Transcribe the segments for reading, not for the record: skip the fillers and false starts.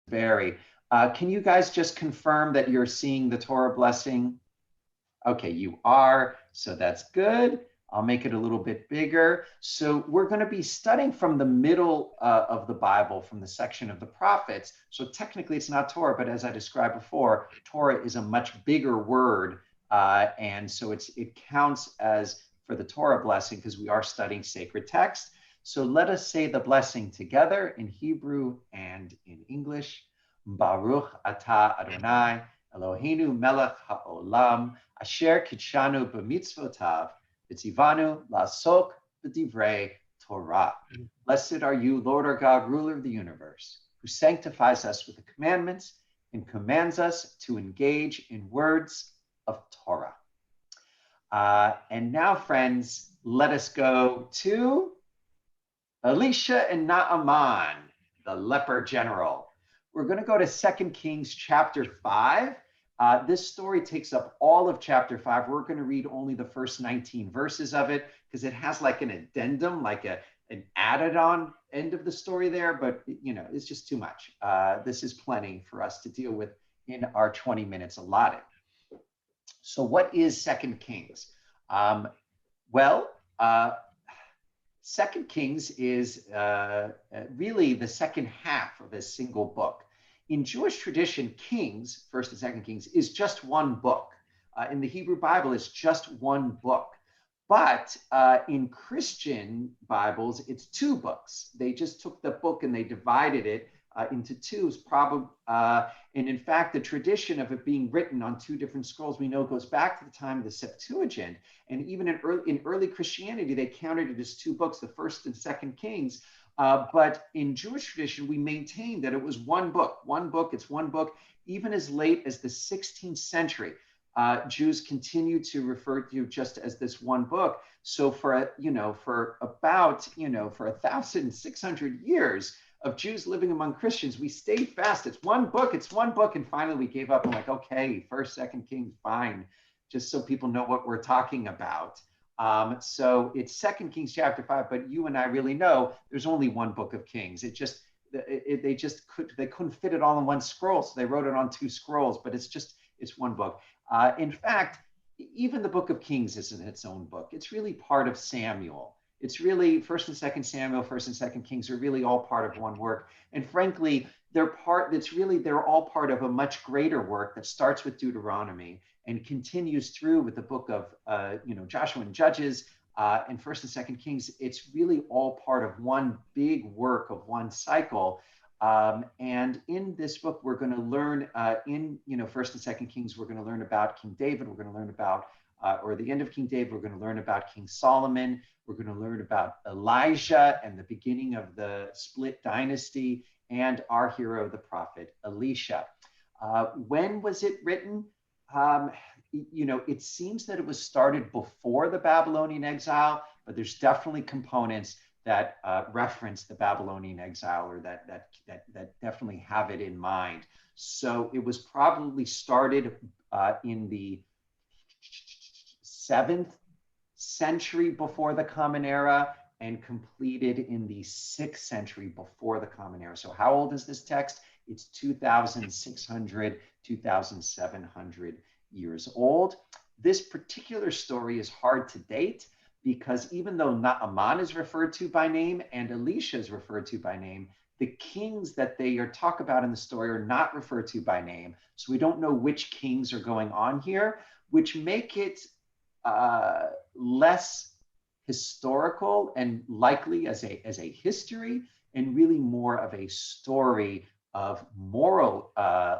Barry. Can you guys just confirm that you're seeing the Torah blessing? Okay, you are, so that's good. I'll make it a little bit bigger. So we're going to be studying from the middle of the Bible, from the section of the prophets. So technically it's not Torah, but as I described before, Torah is a much bigger word. And so it counts as for the Torah blessing because we are studying sacred text. So let us say the blessing together in Hebrew and in English. Baruch atah Adonai, Eloheinu melech haolam, asher kitshanu b'mitzvotav, v'tzivanu la'asok b'divrei Torah. Blessed are you, Lord our God, ruler of the universe, who sanctifies us with the commandments and commands us to engage in words of Torah. And now, friends, let us go to Elisha and Naaman, the leper general. We're going to go to 2 Kings chapter 5. This story takes up all of chapter 5. We're going to read only the first 19 verses of it because it has like an addendum, like an added on end of the story there, but it's just too much. This is plenty for us to deal with in our 20 minutes allotted. So what is 2 Kings? 2 Kings is really the second half of a single book. In Jewish tradition, Kings, 1st and 2nd Kings, is just one book. In the Hebrew Bible, it's just one book. But in Christian Bibles, it's two books. They just took the book and they divided it into two. And in fact, the tradition of it being written on two different scrolls, we know goes back to the time of the Septuagint. And even in early Christianity, they counted it as two books, the 1st and 2nd Kings. But in Jewish tradition, we maintain that it was one book. It's one book. Even as late as the 16th century, Jews continue to refer to just as this one book. So for about 1,600 years of Jews living among Christians, we stayed fast. It's one book. And finally we gave up and like, okay, 1st, 2nd Kings, fine. Just so people know what we're talking about. So it's 2 Kings chapter 5, but you and I really know there's only one book of Kings. They couldn't fit it all in one scroll, so they wrote it on two scrolls. But it's one book. In fact, even the book of Kings isn't its own book. It's really part of Samuel. It's really 1st and 2nd Samuel, 1st and 2nd Kings are really all part of one work. And frankly, they're all part of a much greater work that starts with Deuteronomy and continues through with the book of Joshua and Judges and 1st and 2nd Kings. It's really all part of one big work of one cycle. And in this book, we're going to learn in 1st and 2nd Kings, we're going to learn about King David. We're going to learn about, or the end of King David, we're going to learn about King Solomon. We're going to learn about Elijah and the beginning of the split dynasty and our hero, the prophet Elisha. When was it written? It seems that it was started before the Babylonian exile, but there's definitely components that reference the Babylonian exile or that definitely have it in mind. So it was probably started in the 7th century before the Common Era and completed in the 6th century before the Common Era. So how old is this text? It's 2,600, 2,700 years old. This particular story is hard to date because even though Naaman is referred to by name and Elisha is referred to by name, the kings that they talk about in the story are not referred to by name. So we don't know which kings are going on here, which make it less historical and likely as a history and really more of a story of moral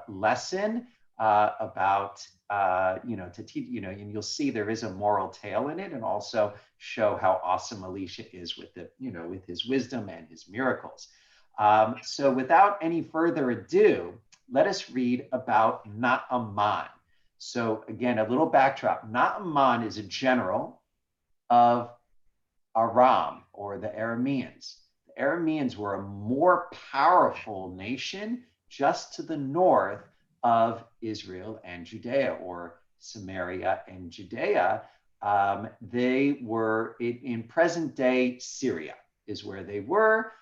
lesson about to teach, and you'll see there is a moral tale in it, and also show how awesome Elisha is with with his wisdom and his miracles. So without any further ado, let us read about Naaman. So again, a little backdrop. Naaman is a general of Aram, or the Arameans. The Arameans were a more powerful nation just to the north of Israel and Judea, or Samaria and Judea. They were in present day Syria is where they were.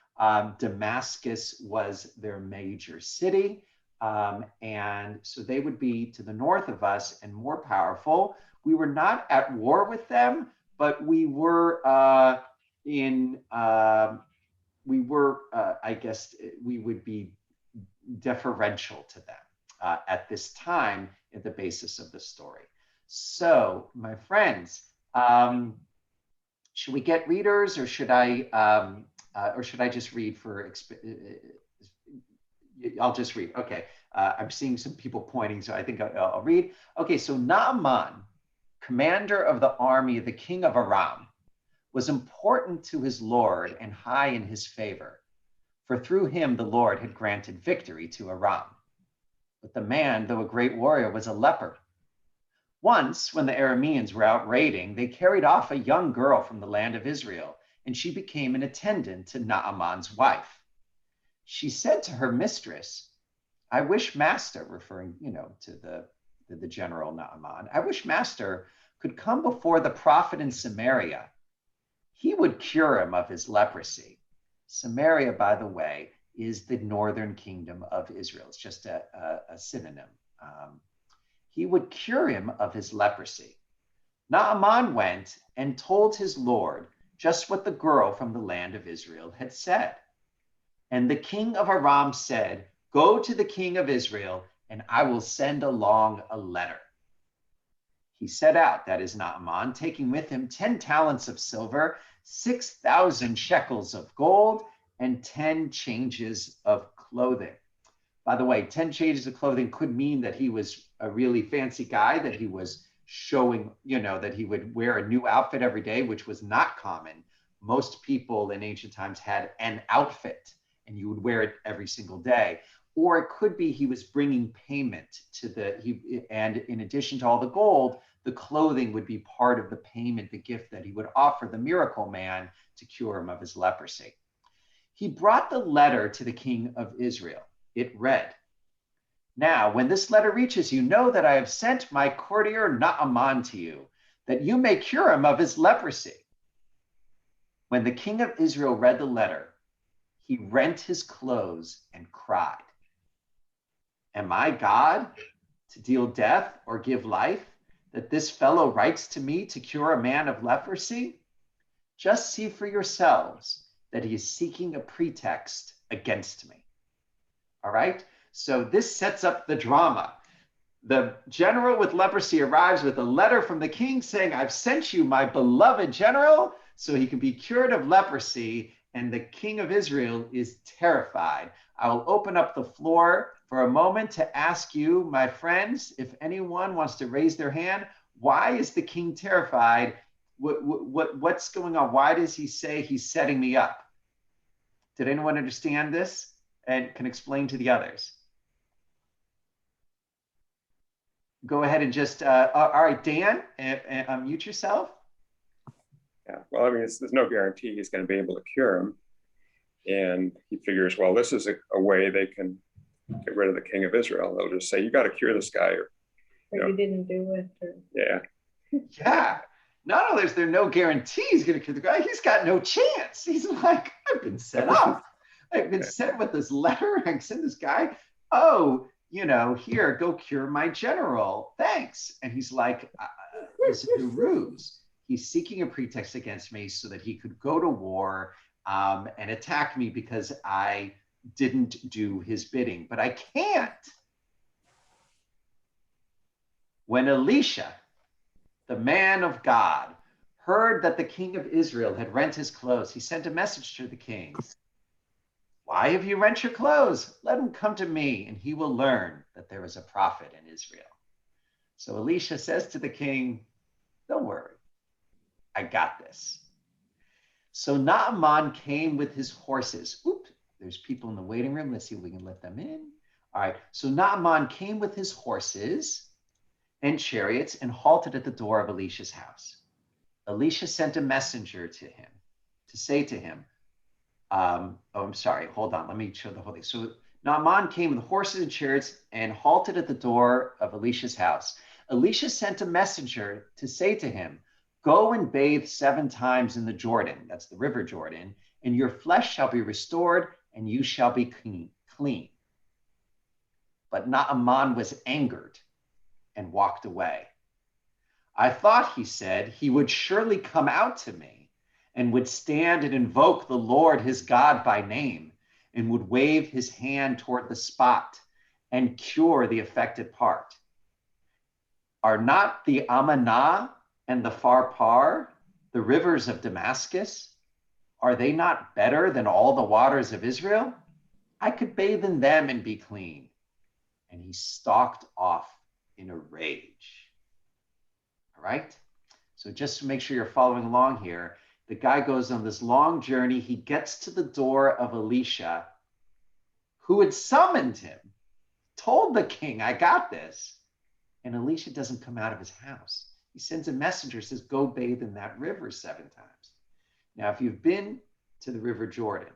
Damascus was their major city. And so they would be to the north of us and more powerful. We were not at war with them, but we were I guess we would be deferential to them at this time at the basis of the story. So, my friends, should we get readers, or should I just read for? I'll just read. Okay, I'm seeing some people pointing, so I think I'll read. Okay, so Naaman, commander of the army of the king of Aram, was important to his Lord and high in his favor, for through him the Lord had granted victory to Aram. But the man, though a great warrior, was a leper. Once, when the Arameans were out raiding, they carried off a young girl from the land of Israel, and she became an attendant to Naaman's wife. She said to her mistress, I wish master, referring, to the general Naaman, I wish master could come before the prophet in Samaria. He would cure him of his leprosy. Samaria, by the way, is the northern kingdom of Israel. It's just a synonym. He would cure him of his leprosy. Naaman went and told his Lord just what the girl from the land of Israel had said. And the king of Aram said, go to the king of Israel, and I will send along a letter. He set out, that is Naaman, taking with him 10 talents of silver, 6,000 shekels of gold, and 10 changes of clothing. By the way, 10 changes of clothing could mean that he was a really fancy guy, that he was showing, that he would wear a new outfit every day, which was not common. Most people in ancient times had an outfit, and you would wear it every single day. Or it could be he was bringing payment and in addition to all the gold, the clothing would be part of the payment, the gift that he would offer the miracle man to cure him of his leprosy. He brought the letter to the king of Israel. It read, now, when this letter reaches you, know that I have sent my courtier Naaman to you, that you may cure him of his leprosy. When the king of Israel read the letter, he rent his clothes and cried, am I God to deal death or give life, that this fellow writes to me to cure a man of leprosy? Just see for yourselves that he is seeking a pretext against me. All right, so this sets up the drama. The general with leprosy arrives with a letter from the king saying, I've sent you my beloved general so he can be cured of leprosy. And the king of Israel is terrified. I will open up the floor for a moment to ask you, my friends, if anyone wants to raise their hand, why is the king terrified? What's going on? Why does he say he's setting me up? Did anyone understand this and can explain to the others? Go ahead and just, all right, Dan, unmute yourself. Yeah, well, I mean, there's no guarantee he's going to be able to cure him. And he figures, well, this is a way they can get rid of the king of Israel. They'll just say, you got to cure this guy. Or you didn't do it. Or... Yeah. Yeah. Not only is there no guarantee he's going to cure the guy, he's got no chance. He's like, I've been set up. I've been sent with this letter. I sent this guy, oh, here, go cure my general. Thanks. And he's like, this is a ruse. He's seeking a pretext against me so that he could go to war and attack me because I didn't do his bidding. But I can't. When Elisha, the man of God, heard that the king of Israel had rent his clothes, he sent a message to the king. Why have you rent your clothes? Let him come to me, and he will learn that there is a prophet in Israel. So Elisha says to the king, don't worry, I got this. So Naaman came with his horses. Oops, there's people in the waiting room. Let's see if we can let them in. All right, so Naaman came with his horses and chariots and halted at the door of Elisha's house. Elisha sent a messenger to him to say to him, I'm sorry, hold on, let me show the whole thing. So Naaman came with horses and chariots and halted at the door of Elisha's house. Elisha sent a messenger to say to him, go and bathe 7 times in the Jordan, that's the river Jordan, and your flesh shall be restored, and you shall be clean. But Naaman was angered and walked away. I thought, he said, he would surely come out to me and would stand and invoke the Lord his God by name and would wave his hand toward the spot and cure the affected part. Are not the Amanah and the Pharpar, the rivers of Damascus, are they not better than all the waters of Israel? I could bathe in them and be clean. And he stalked off in a rage. All right? So just to make sure you're following along here, the guy goes on this long journey. He gets to the door of Elisha, who had summoned him, told the king, I got this. And Elisha doesn't come out of his house. He sends a messenger, says, go bathe in that river 7 times. Now, if you've been to the River Jordan,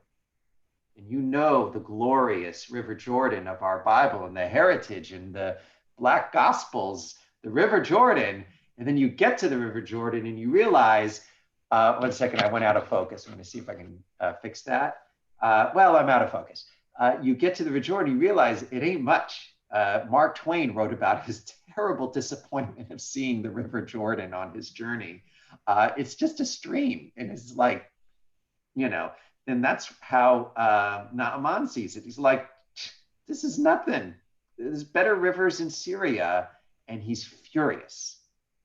and you know the glorious River Jordan of our Bible and the heritage and the Black Gospels, the River Jordan, and then you get to the River Jordan and you realize, 1 second, I went out of focus. I'm going to see if I can fix that. Well, I'm out of focus. You get to the River Jordan, you realize it ain't much. Mark Twain wrote about his terrible disappointment of seeing the River Jordan on his journey. It's just a stream, and it's like, you know, and that's how Naaman sees it. He's like, this is nothing. There's better rivers in Syria, and he's furious,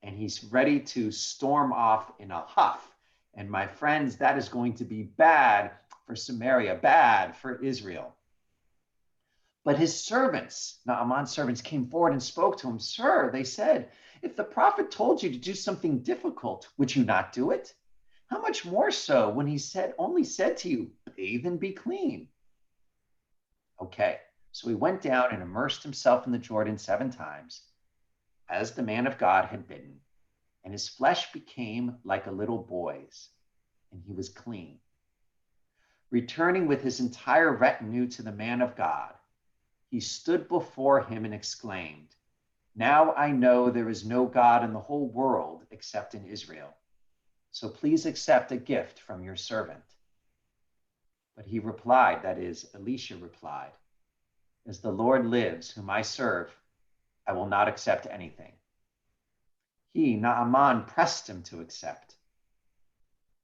and he's ready to storm off in a huff. And my friends, that is going to be bad for Samaria, bad for Israel. But his servants, Naaman's servants, came forward and spoke to him. Sir, they said, if the prophet told you to do something difficult, would you not do it? How much more so when he only said to you, bathe and be clean? Okay, so he went down and immersed himself in the Jordan 7 times, as the man of God had bidden, and his flesh became like a little boy's, and he was clean. Returning with his entire retinue to the man of God, he stood before him and exclaimed, now I know there is no God in the whole world except in Israel. So please accept a gift from your servant. But he replied, that is, Elisha replied, as the Lord lives, whom I serve, I will not accept anything. He, Naaman, pressed him to accept,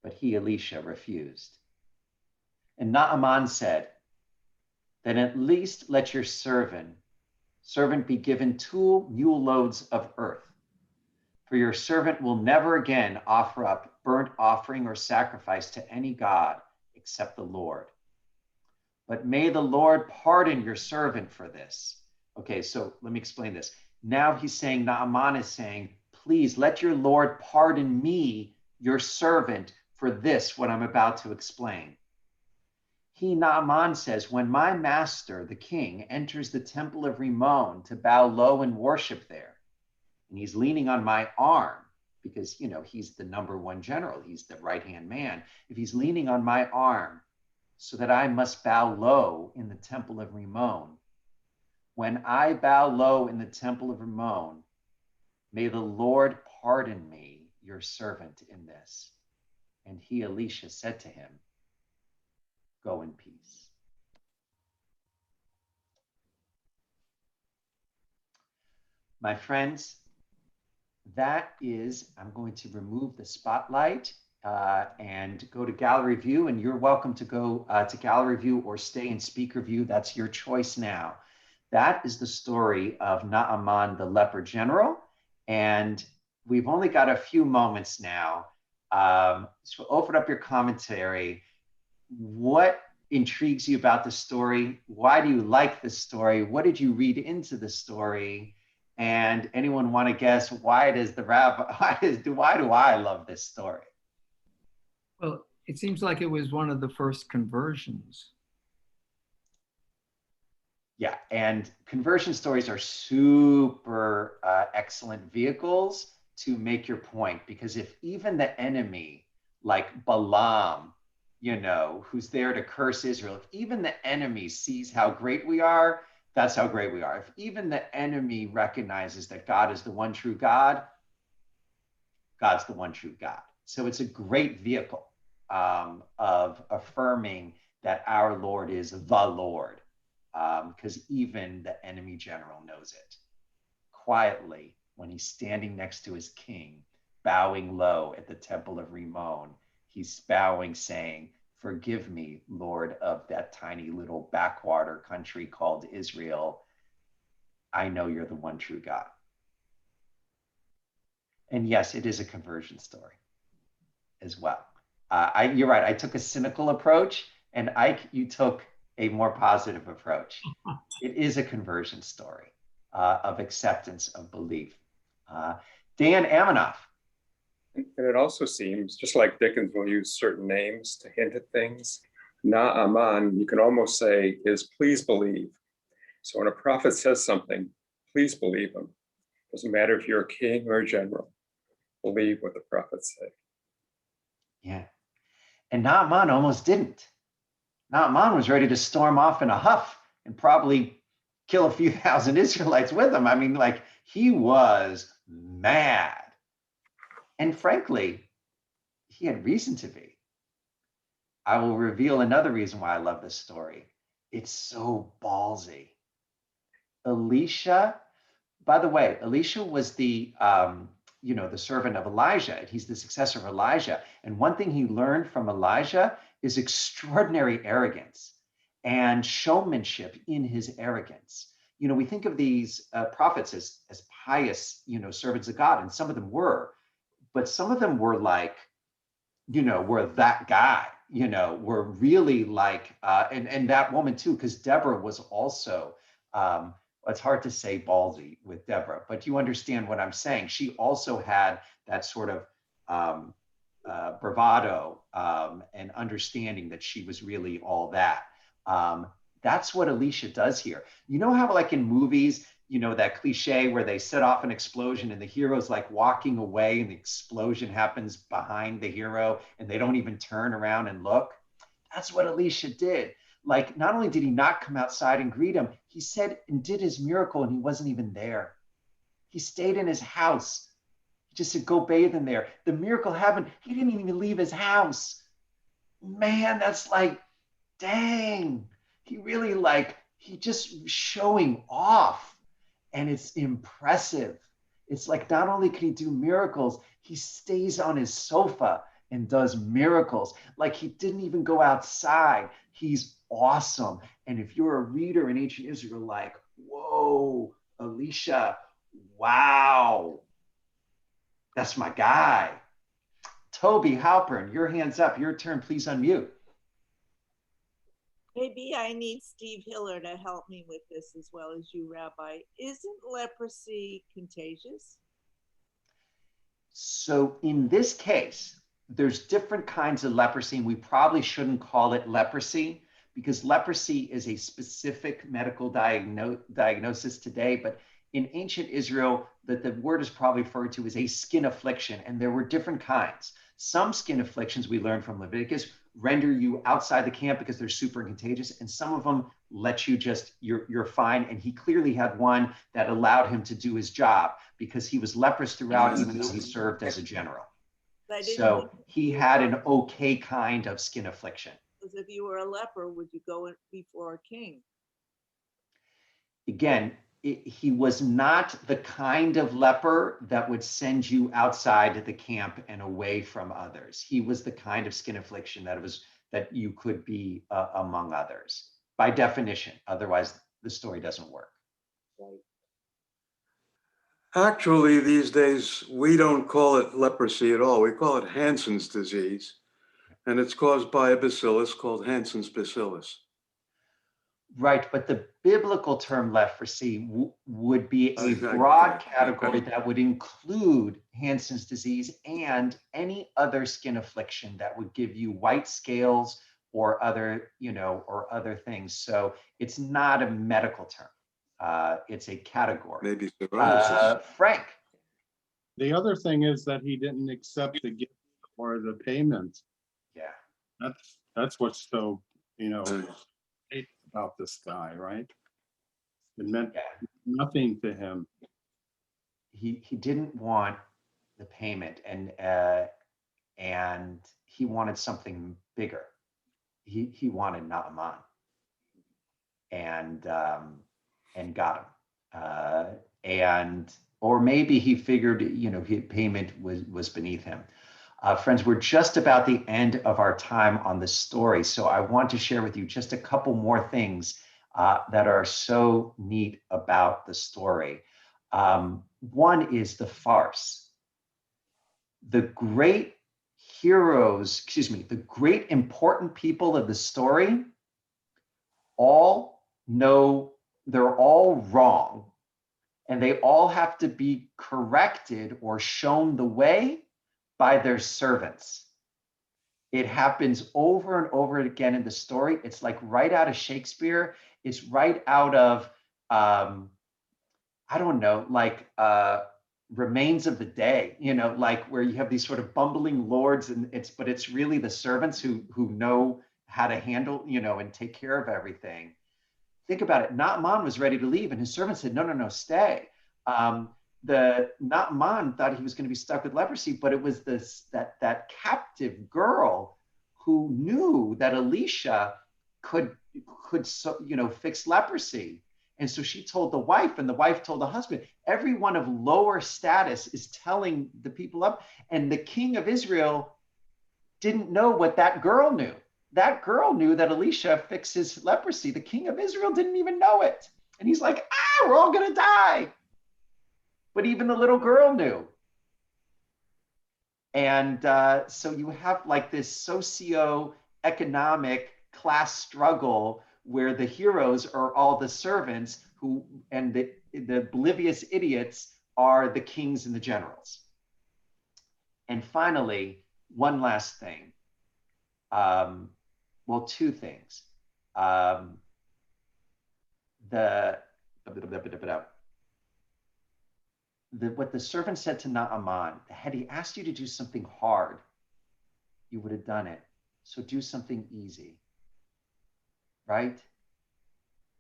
but he, Elisha, refused. And Naaman said, then at least let your servant be given 2 mule loads of earth. For your servant will never again offer up burnt offering or sacrifice to any God except the Lord. But may the Lord pardon your servant for this. Okay, so let me explain this. Now he's saying, Naaman is saying, please let your Lord pardon me, your servant, for this, what I'm about to explain. He, Naaman, says, when my master, the king, enters the temple of Rimmon to bow low and worship there, and he's leaning on my arm, because, you know, he's the #1 general, he's the right-hand man. If he's leaning on my arm so that I must bow low in the temple of Rimmon, when I bow low in the temple of Rimmon, may the Lord pardon me, your servant, in this. And he, Elisha, said to him, go in peace. My friends, that is, I'm going to remove the spotlight and go to gallery view, and you're welcome to go to gallery view or stay in speaker view. That's your choice now. That is the story of Naaman, the leper general. And we've only got a few moments now. So open up your commentary. What intrigues you about the story? Why do you like this story? What did you read into the story? And anyone want to guess why do I love this story? Well, it seems like it was one of the first conversions. Yeah, and conversion stories are super excellent vehicles to make your point, because if even the enemy, like Balaam, you know, who's there to curse Israel, if even the enemy sees how great we are, that's how great we are. If even the enemy recognizes that God is the one true God, God's the one true God. So it's a great vehicle. of affirming that our Lord is the Lord, because even the enemy general knows it. Quietly, when he's standing next to his king, bowing low at the temple of Rimmon, he's bowing, saying, "Forgive me, Lord of that tiny little backwater country called Israel. I know you're the one true God." And yes, it is a conversion story as well. You're right. I took a cynical approach, and Ike, you took a more positive approach. It is a conversion story of acceptance, of belief. Dan Amanoff. And it also seems, just like Dickens will use certain names to hint at things, Naaman, you can almost say, is please believe. So when a prophet says something, please believe him. Doesn't matter if you're a king or a general. Believe what the prophets say. Yeah. And Naaman almost didn't. Naaman was ready to storm off in a huff and probably kill a few thousand Israelites with him. I mean, like, he was mad. And frankly, he had reason to be. I will reveal another reason why I love this story. It's so ballsy. Elisha, by the way, Elisha was the the servant of Elijah, and he's the successor of Elijah. And one thing he learned from Elijah is extraordinary arrogance and showmanship in his arrogance. We think of these prophets as pious, servants of God, and some of them were, but some of them were like, were that guy, were really like, and that woman too, because Deborah was also, it's hard to say ballsy with Deborah, but you understand what I'm saying. She also had that sort of bravado and understanding that she was really all that. That's what Elisha does here. You know how, like in movies, that cliche where they set off an explosion and the hero's like walking away and the explosion happens behind the hero and they don't even turn around and look? That's what Elisha did. Like, not only did he not come outside and greet him, he said and did his miracle and he wasn't even there. He stayed in his house. He just said, go bathe in there. The miracle happened. He didn't even leave his house. Man, that's like, dang. He really he just showing off. And it's impressive. It's like, not only can he do miracles, he stays on his sofa and does miracles. Like, he didn't even go outside. He's awesome. And if you're a reader in ancient Israel, like, whoa, Elisha, wow, that's my guy. Toby Halpern, your hand's up. Your turn. Please unmute. Maybe I need Steve Hiller to help me with this as well as you, Rabbi. Isn't leprosy contagious? So in this case, there's different kinds of leprosy, and we probably shouldn't call it leprosy because leprosy is a specific medical diagnosis today. But in ancient Israel, the word is probably referred to as a skin affliction, and there were different kinds. Some skin afflictions we learned from Leviticus render you outside the camp because they're super contagious, and some of them let you you're fine. And he clearly had one that allowed him to do his job because he was leprous throughout, even though he served as a general. So he had an okay kind of skin affliction. Because if you were a leper, would you go before a king? Again, he was not the kind of leper that would send you outside the camp and away from others. He was the kind of skin affliction that you could be among others by definition. Otherwise, the story doesn't work. Right. Actually, these days, we don't call it leprosy at all. We call it Hansen's disease, and it's caused by a bacillus called Hansen's bacillus. Right, but the biblical term leprosy would be a broad category that would include Hansen's disease and any other skin affliction that would give you white scales or other things. So it's not a medical term. It's a category. Maybe psoriasis. Frank. The other thing is that he didn't accept the gift or the payment. Yeah. That's what's so, hate about this guy, right? It meant nothing to him. He didn't want the payment, and and he wanted something bigger. He wanted Naaman, and got him. Or maybe he figured, payment was beneath him. Friends, we're just about the end of our time on this story, so I want to share with you just a couple more things that are so neat about the story. One is the farce. The great heroes, the great important people of the story all know they're all wrong, and they all have to be corrected or shown the way by their servants. It happens over and over again in the story. It's like right out of Shakespeare. It's right out of, I don't know, like Remains of the Day, like where you have these sort of bumbling lords, but it's really the servants who know how to handle, and take care of everything. Think about it. Naaman was ready to leave, and his servant said, no, stay. The Naaman thought he was going to be stuck with leprosy, but it was that captive girl who knew that Elisha could fix leprosy. And so she told the wife, and the wife told the husband. Everyone of lower status is telling the people up, and the king of Israel didn't know what that girl knew. That girl knew that Elisha fixes leprosy. The king of Israel didn't even know it. And he's like, we're all going to die. But even the little girl knew. And so you have like this socio-economic class struggle where the heroes are all the servants and the oblivious idiots are the kings and the generals. And finally, one last thing. Two things. What the servant said to Naaman, had he asked you to do something hard, you would have done it. So do something easy, right?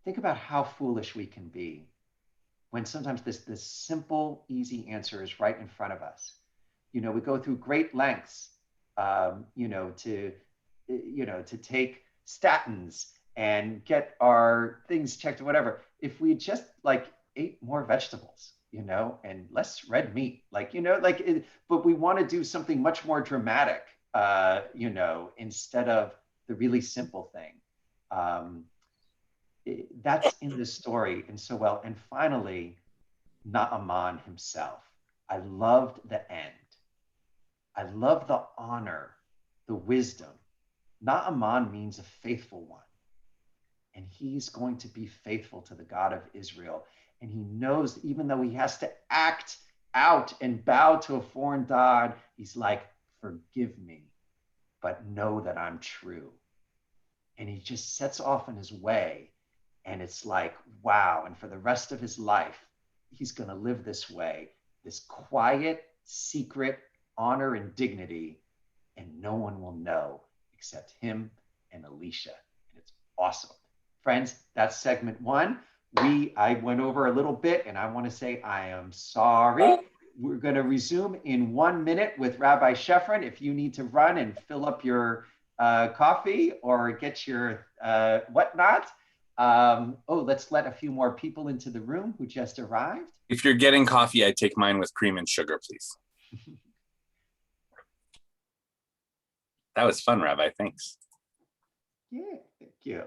Think about how foolish we can be when sometimes this simple, easy answer is right in front of us. We go through great lengths, to take statins and get our things checked or whatever. If we just ate more vegetables, and less red meat, but we want to do something much more dramatic, instead of the really simple thing. That's in the story and so well. And finally, Naaman himself. I loved the end. I love the honor, the wisdom. Naaman means a faithful one. And he's going to be faithful to the God of Israel. And he knows, even though he has to act out and bow to a foreign god, he's like, forgive me, but know that I'm true. And he just sets off on his way. And it's like, wow. And for the rest of his life, he's going to live this way, this quiet, secret honor and dignity. And no one will know except him and Elisha. And it's awesome. Friends, that's segment one. I went over a little bit, and I want to say I am sorry. We're going to resume in 1 minute with Rabbi Shefrin. If you need to run and fill up your coffee or get your whatnot. Let's let a few more people into the room who just arrived. If you're getting coffee, I'd take mine with cream and sugar, please. That was fun, Rabbi. Thanks. Yeah, thank you.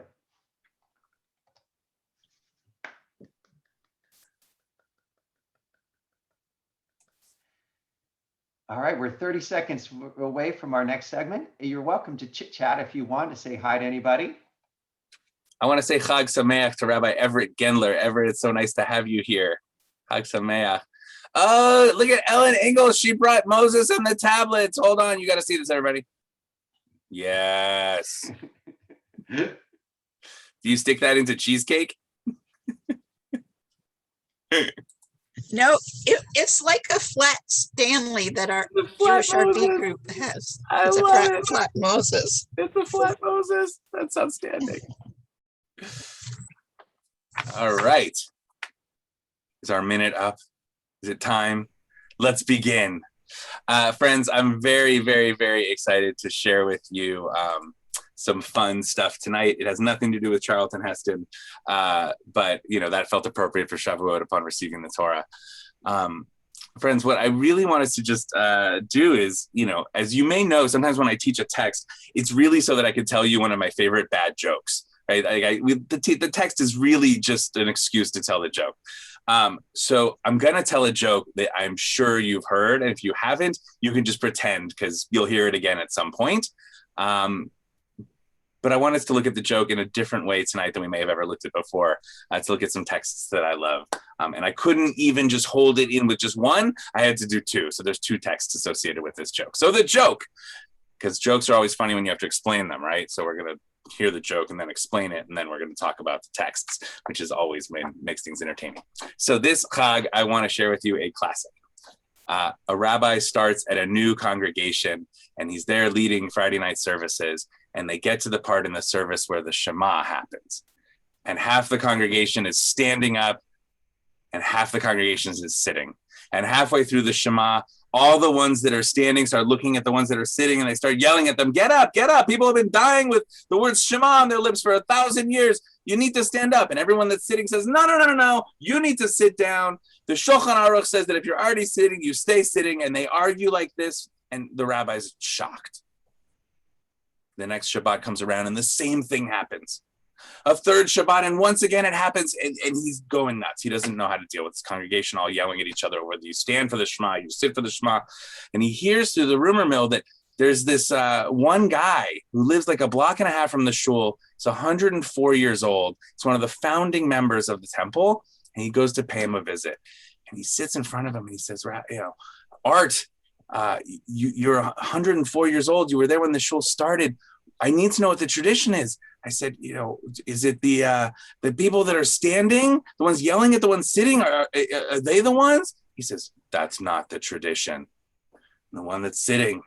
All right, we're 30 seconds away from our next segment. You're welcome to chit chat if you want to say hi to anybody. I want to say Chag Sameach to Rabbi Everett Gendler. Everett, it's so nice to have you here. Chag Sameach. Oh, look at Ellen Ingalls. She brought Moses and the tablets. Hold on, you got to see this, everybody. Yes. Do you stick that into cheesecake? No, it's like a flat Stanley that our Jewish RV group has. It's a flat Moses. It's a flat Moses. That's outstanding. All right. Is our minute up? Is it time? Let's begin. Friends, I'm very, very, very excited to share with you some fun stuff tonight. It has nothing to do with Charlton Heston, but that felt appropriate for Shavuot upon receiving the Torah. Friends, what I really want us to just do is, as you may know, sometimes when I teach a text, it's really so that I can tell you one of my favorite bad jokes. Right? The text is really just an excuse to tell the joke. So I'm going to tell a joke that I'm sure you've heard. And if you haven't, you can just pretend because you'll hear it again at some point. But I want us to look at the joke in a different way tonight than we may have ever looked at before, to look at some texts that I love. And I couldn't even just hold it in with just one. I had to do two. So there's two texts associated with this joke. So the joke, because jokes are always funny when you have to explain them, right? So we're going to hear the joke and then explain it. And then we're going to talk about the texts, which is always makes things entertaining. So this Chag, I want to share with you a classic. A rabbi starts at a new congregation and he's there leading Friday night services. And they get to the part in the service where the Shema happens. And half the congregation is standing up and half the congregation is sitting. And halfway through the Shema, all the ones that are standing start looking at the ones that are sitting and they start yelling at them, get up, get up. People have been dying with the word Shema on their lips for 1,000 years. You need to stand up. And everyone that's sitting says, no. You need to sit down. The Shulchan Aruch says that if you're already sitting, you stay sitting. And they argue like this. And the rabbi's shocked. The next Shabbat comes around and the same thing happens. A third Shabbat, and once again it happens, and he's going nuts. He doesn't know how to deal with his congregation all yelling at each other, whether you stand for the Shema, you sit for the Shema. And he hears through the rumor mill that there's this one guy who lives like a block and a half from the shul. He's 104 years old. He's one of the founding members of the temple, and he goes to pay him a visit. And he sits in front of him and he says, Art, you're 104 years old. You were there when the shul started. I need to know what the tradition is. I said, is it the people that are standing, the ones yelling at the ones sitting? Are they the ones? He says, that's not the tradition. The one that's sitting,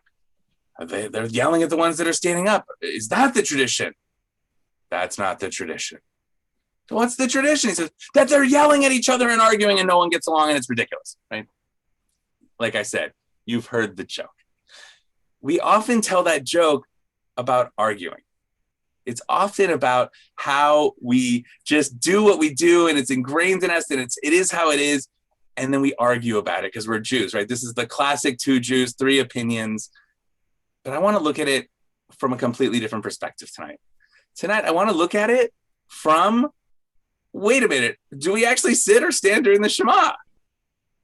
they're yelling at the ones that are standing up. Is that the tradition? That's not the tradition. So what's the tradition? He says, that they're yelling at each other and arguing and no one gets along and it's ridiculous, right? Like I said, you've heard the joke. We often tell that joke about arguing. It's often about how we just do what we do and it's ingrained in us and it is how it is. And then we argue about it because we're Jews, right? This is the classic 2 Jews, 3 opinions. But I want to look at it from a completely different perspective tonight. Tonight, I want to look at it from, wait a minute, do we actually sit or stand during the Shema?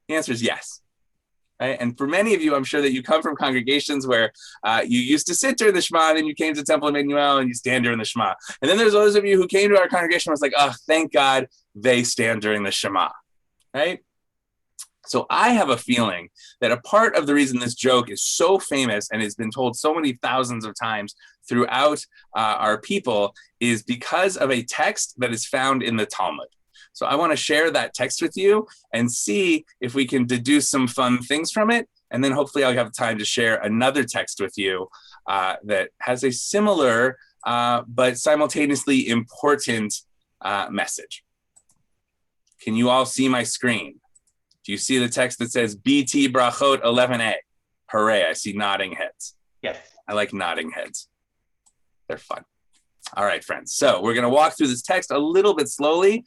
The answer is yes. Right? And for many of you, I'm sure that you come from congregations where you used to sit during the Shema, and then you came to Temple Emanu-El and you stand during the Shema. And then there's those of you who came to our congregation and was like, oh, thank God they stand during the Shema, right? So I have a feeling that a part of the reason this joke is so famous and has been told so many thousands of times throughout our people is because of a text that is found in the Talmud. So I want to share that text with you and see if we can deduce some fun things from it. And then hopefully I'll have time to share another text with you that has a similar but simultaneously important message. Can you all see my screen? Do you see the text that says BT Brachot 11a? Hooray, I see nodding heads. Yes. I like nodding heads. They're fun. All right, friends. So we're going to walk through this text a little bit slowly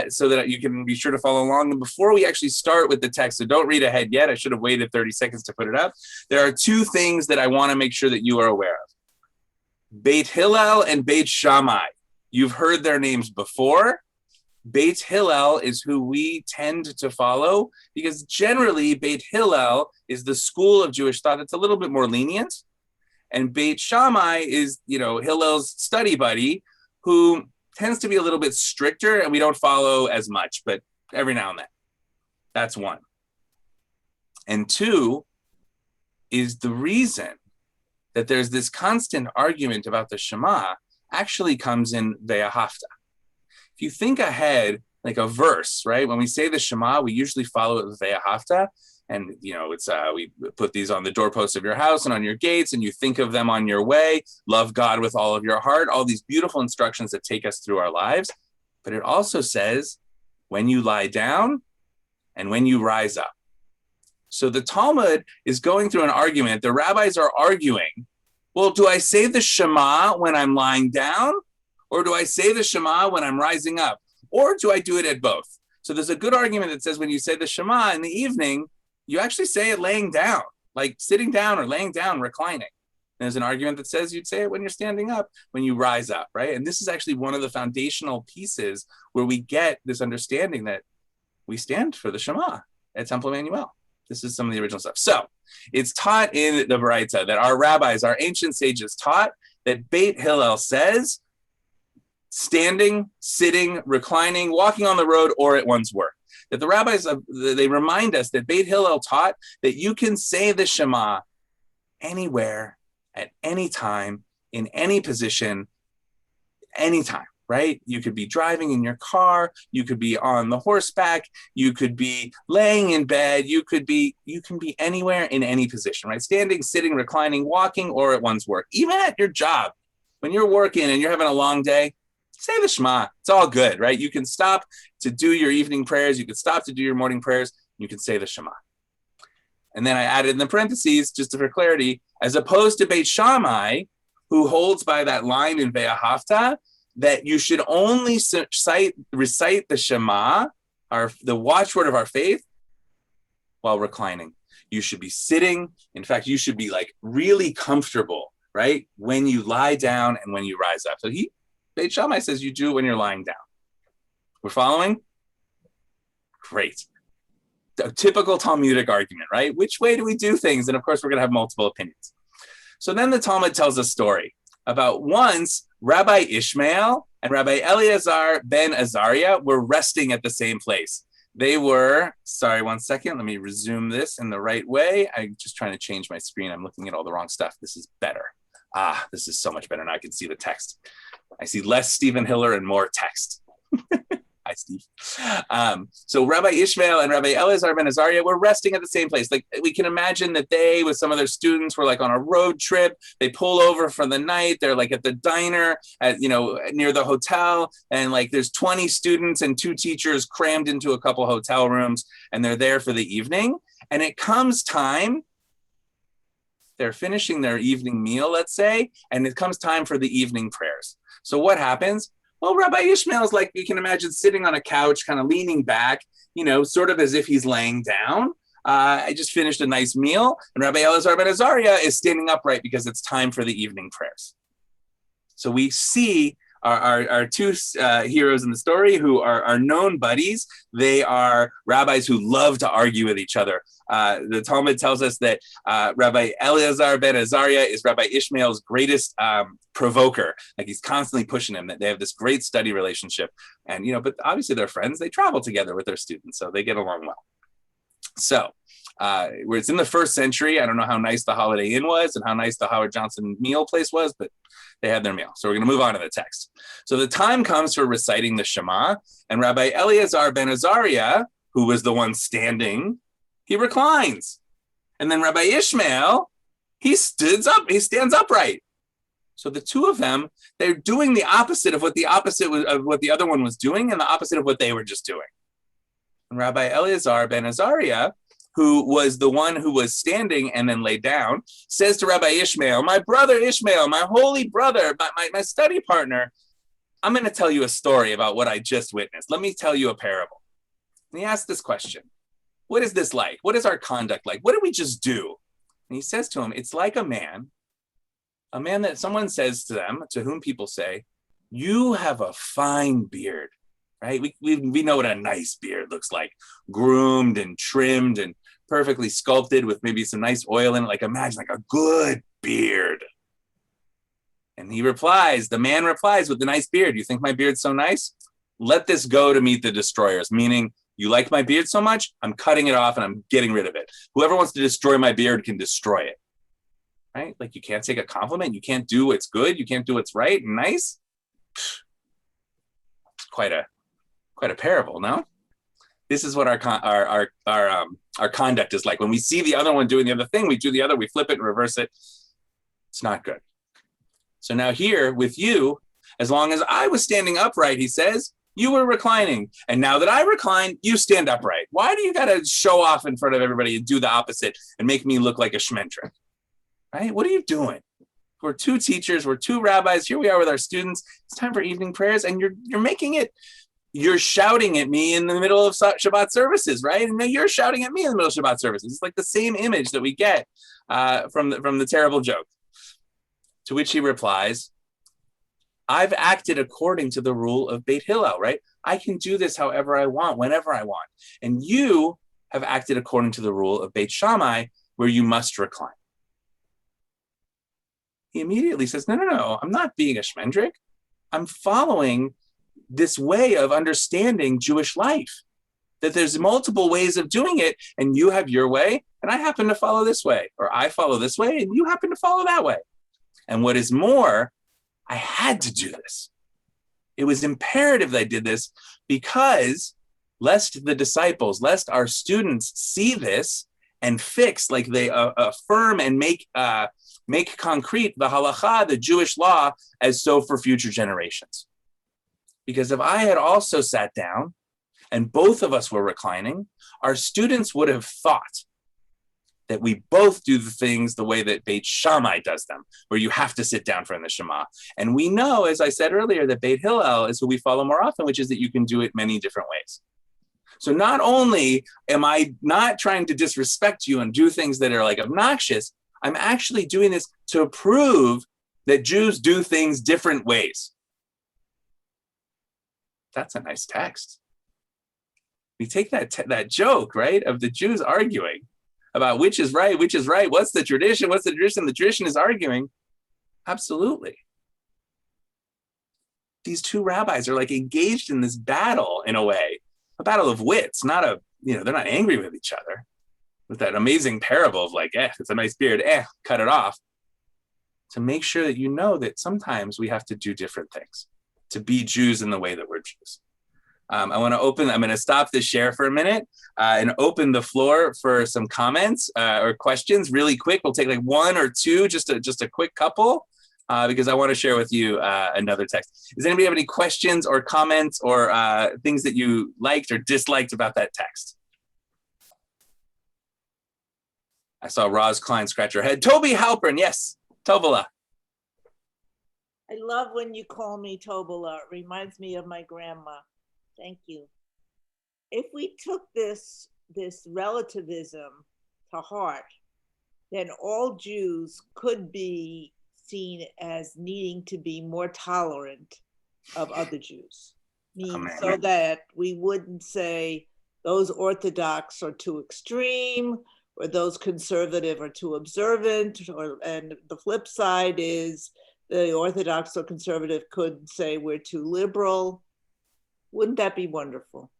so that you can be sure to follow along. And before we actually start with the text, so don't read ahead yet. I should have waited 30 seconds to put it up. There are 2 things that I want to make sure that you are aware of. Beit Hillel and Beit Shammai. You've heard their names before. Beit Hillel is who we tend to follow because generally Beit Hillel is the school of Jewish thought that's a little bit more lenient. And Beit Shammai is, Hillel's study buddy, who tends to be a little bit stricter and we don't follow as much, but every now and then. That's 1. And 2 is the reason that there's this constant argument about the Shema actually comes in Ve'ahavta. If you think ahead, like a verse, right? When we say the Shema, we usually follow it with Ve'ahavta. And, it's we put these on the doorposts of your house and on your gates, and you think of them on your way. Love God with all of your heart. All these beautiful instructions that take us through our lives. But it also says, when you lie down and when you rise up. So the Talmud is going through an argument. The rabbis are arguing, well, do I say the Shema when I'm lying down? Or do I say the Shema when I'm rising up? Or do I do it at both? So there's a good argument that says when you say the Shema in the evening, you actually say it laying down, like sitting down or laying down, reclining. And there's an argument that says you'd say it when you're standing up, when you rise up, right? And this is actually one of the foundational pieces where we get this understanding that we stand for the Shema at Temple Emanu-El. This is some of the original stuff. So it's taught in the Baraita that our rabbis, our ancient sages taught that Beit Hillel says, standing, sitting, reclining, walking on the road, or at one's work. That the rabbis, they remind us that Beit Hillel taught that you can say the Shema anywhere, at any time, in any position, anytime, right? You could be driving in your car, you could be on the horseback, you could be laying in bed, you can be anywhere in any position, right? Standing, sitting, reclining, walking, or at one's work. Even at your job, when you're working and you're having a long day, say the Shema. It's all good, right? You can stop to do your evening prayers. You can stop to do your morning prayers. You can say the Shema. And then I added in the parentheses, just for clarity, as opposed to Beit Shammai, who holds by that line in Ve'ahavta, that you should only recite the Shema, the watchword of our faith, while reclining. You should be sitting. In fact, you should be like really comfortable, right? When you lie down and when you rise up. So Beit Shammai says you do it when you're lying down. We're following? Great. A typical Talmudic argument, right? Which way do we do things? And of course, we're going to have multiple opinions. So then the Talmud tells a story about once Rabbi Ishmael and Rabbi Eleazar ben Azariah were resting at the same place. They were, sorry, one second. Let me resume this in the right way. I'm just trying to change my screen. I'm looking at all the wrong stuff. This is better. This is so much better. Now I can see the text. I see less Stephen Hiller and more text. Hi, Steve. So Rabbi Ishmael and Rabbi Eleazar ben Azariah were resting at the same place. Like we can imagine that they, with some of their students, were like on a road trip. They pull over for the night. They're like at the diner at, near the hotel. And like there's 20 students and 2 teachers crammed into a couple hotel rooms. And they're there for the evening. And it comes time. They're finishing their evening meal, let's say, and it comes time for the evening prayers. So what happens? Well, Rabbi Ishmael is like, you can imagine sitting on a couch, kind of leaning back, sort of as if he's laying down. I just finished a nice meal. And Rabbi Eleazar ben Azariah is standing upright because it's time for the evening prayers. So we see our 2 heroes in the story who are known buddies. They are rabbis who love to argue with each other. The Talmud tells us that Rabbi Eleazar ben Azariah is Rabbi Ishmael's greatest provoker. Like he's constantly pushing him. That they have this great study relationship. And, but obviously they're friends. They travel together with their students, so they get along well. So where it's in the 1st century, I don't know how nice the Holiday Inn was and how nice the Howard Johnson meal place was, but they had their meal. So we're going to move on to the text. So the time comes for reciting the Shema, and Rabbi Eleazar ben Azariah, who was the one standing, he reclines. And then Rabbi Ishmael, he stands upright. So the 2 of them, they're doing the opposite of what the other one was doing and the opposite of what they were just doing. And Rabbi Eleazar ben Azariah, who was the one who was standing and then laid down, says to Rabbi Ishmael, my brother Ishmael, my holy brother, my study partner, I'm going to tell you a story about what I just witnessed. Let me tell you a parable. And he asks this question. What is this like? What is our conduct like? What did we just do? And he says to him, it's like a man that someone says to them, to whom people say, you have a fine beard, right? We know what a nice beard looks like, groomed and trimmed and perfectly sculpted with maybe some nice oil in it. Like imagine like a good beard. And the man replies with the nice beard, you think my beard's so nice? Let this go to meet the destroyers, meaning you like my beard so much, I'm cutting it off and I'm getting rid of it. Whoever wants to destroy my beard can destroy it, right? Like you can't take a compliment. You can't do what's good. You can't do what's right and nice. It's quite a parable, no? This is what our conduct is like. When we see the other one doing the other thing, we do the other, we flip it and reverse it. It's not good. So now here with you, as long as I was standing upright, he says, You were reclining. And now that I recline, you stand upright. Why do you got to show off in front of everybody and do the opposite and make me look like a schmendrick? Right? What are you doing? We're two teachers. We're two rabbis. Here we are with our students. It's time for evening prayers. And you're making it, you're shouting at me in the middle of Shabbat services, right? And then you're shouting at me in the middle of Shabbat services. It's like the same image that we get from the terrible joke. To which he replies, I've acted according to the rule of Beit Hillel, right? I can do this however I want, whenever I want. And you have acted according to the rule of Beit Shammai, where you must recline. He immediately says, no, I'm not being a schmendrick. I'm following this way of understanding Jewish life, that there's multiple ways of doing it, and you have your way, and I happen to follow this way, or I follow this way, and you happen to follow that way. And what is more, I had to do this. It was imperative that I did this because lest the disciples, lest our students see this and fix, like they affirm and make concrete the halacha, the Jewish law, as so for future generations. Because if I had also sat down and both of us were reclining, our students would have thought that we both do the things the way that Beit Shammai does them, where you have to sit down for the Shema. And we know, as I said earlier, that Beit Hillel is who we follow more often, which is that you can do it many different ways. So not only am I not trying to disrespect you and do things that are like obnoxious, I'm actually doing this to prove that Jews do things different ways. That's a nice text. We take that joke, right, of the Jews arguing about which is right, what's the tradition, the tradition is arguing. Absolutely. These two rabbis are like engaged in this battle in a way, a battle of wits, they're not angry with each other. With that amazing parable of like, it's a nice beard, cut it off. To make sure that you know that sometimes we have to do different things to be Jews in the way that we're Jews. I'm going to stop the share for a minute and open the floor for some comments or questions really quick. We'll take like one or two, just a quick couple, because I want to share with you another text. Does anybody have any questions or comments or things that you liked or disliked about that text? I saw Roz Klein scratch her head. Toby Halpern, yes, Tovala. I love when you call me Tobola. It reminds me of my grandma. Thank you. If we took this relativism to heart, then all Jews could be seen as needing to be more tolerant of other Jews. So that we wouldn't say those Orthodox are too extreme or those conservative are too observant, and the flip side is the Orthodox or conservative could say we're too liberal. Wouldn't that be wonderful?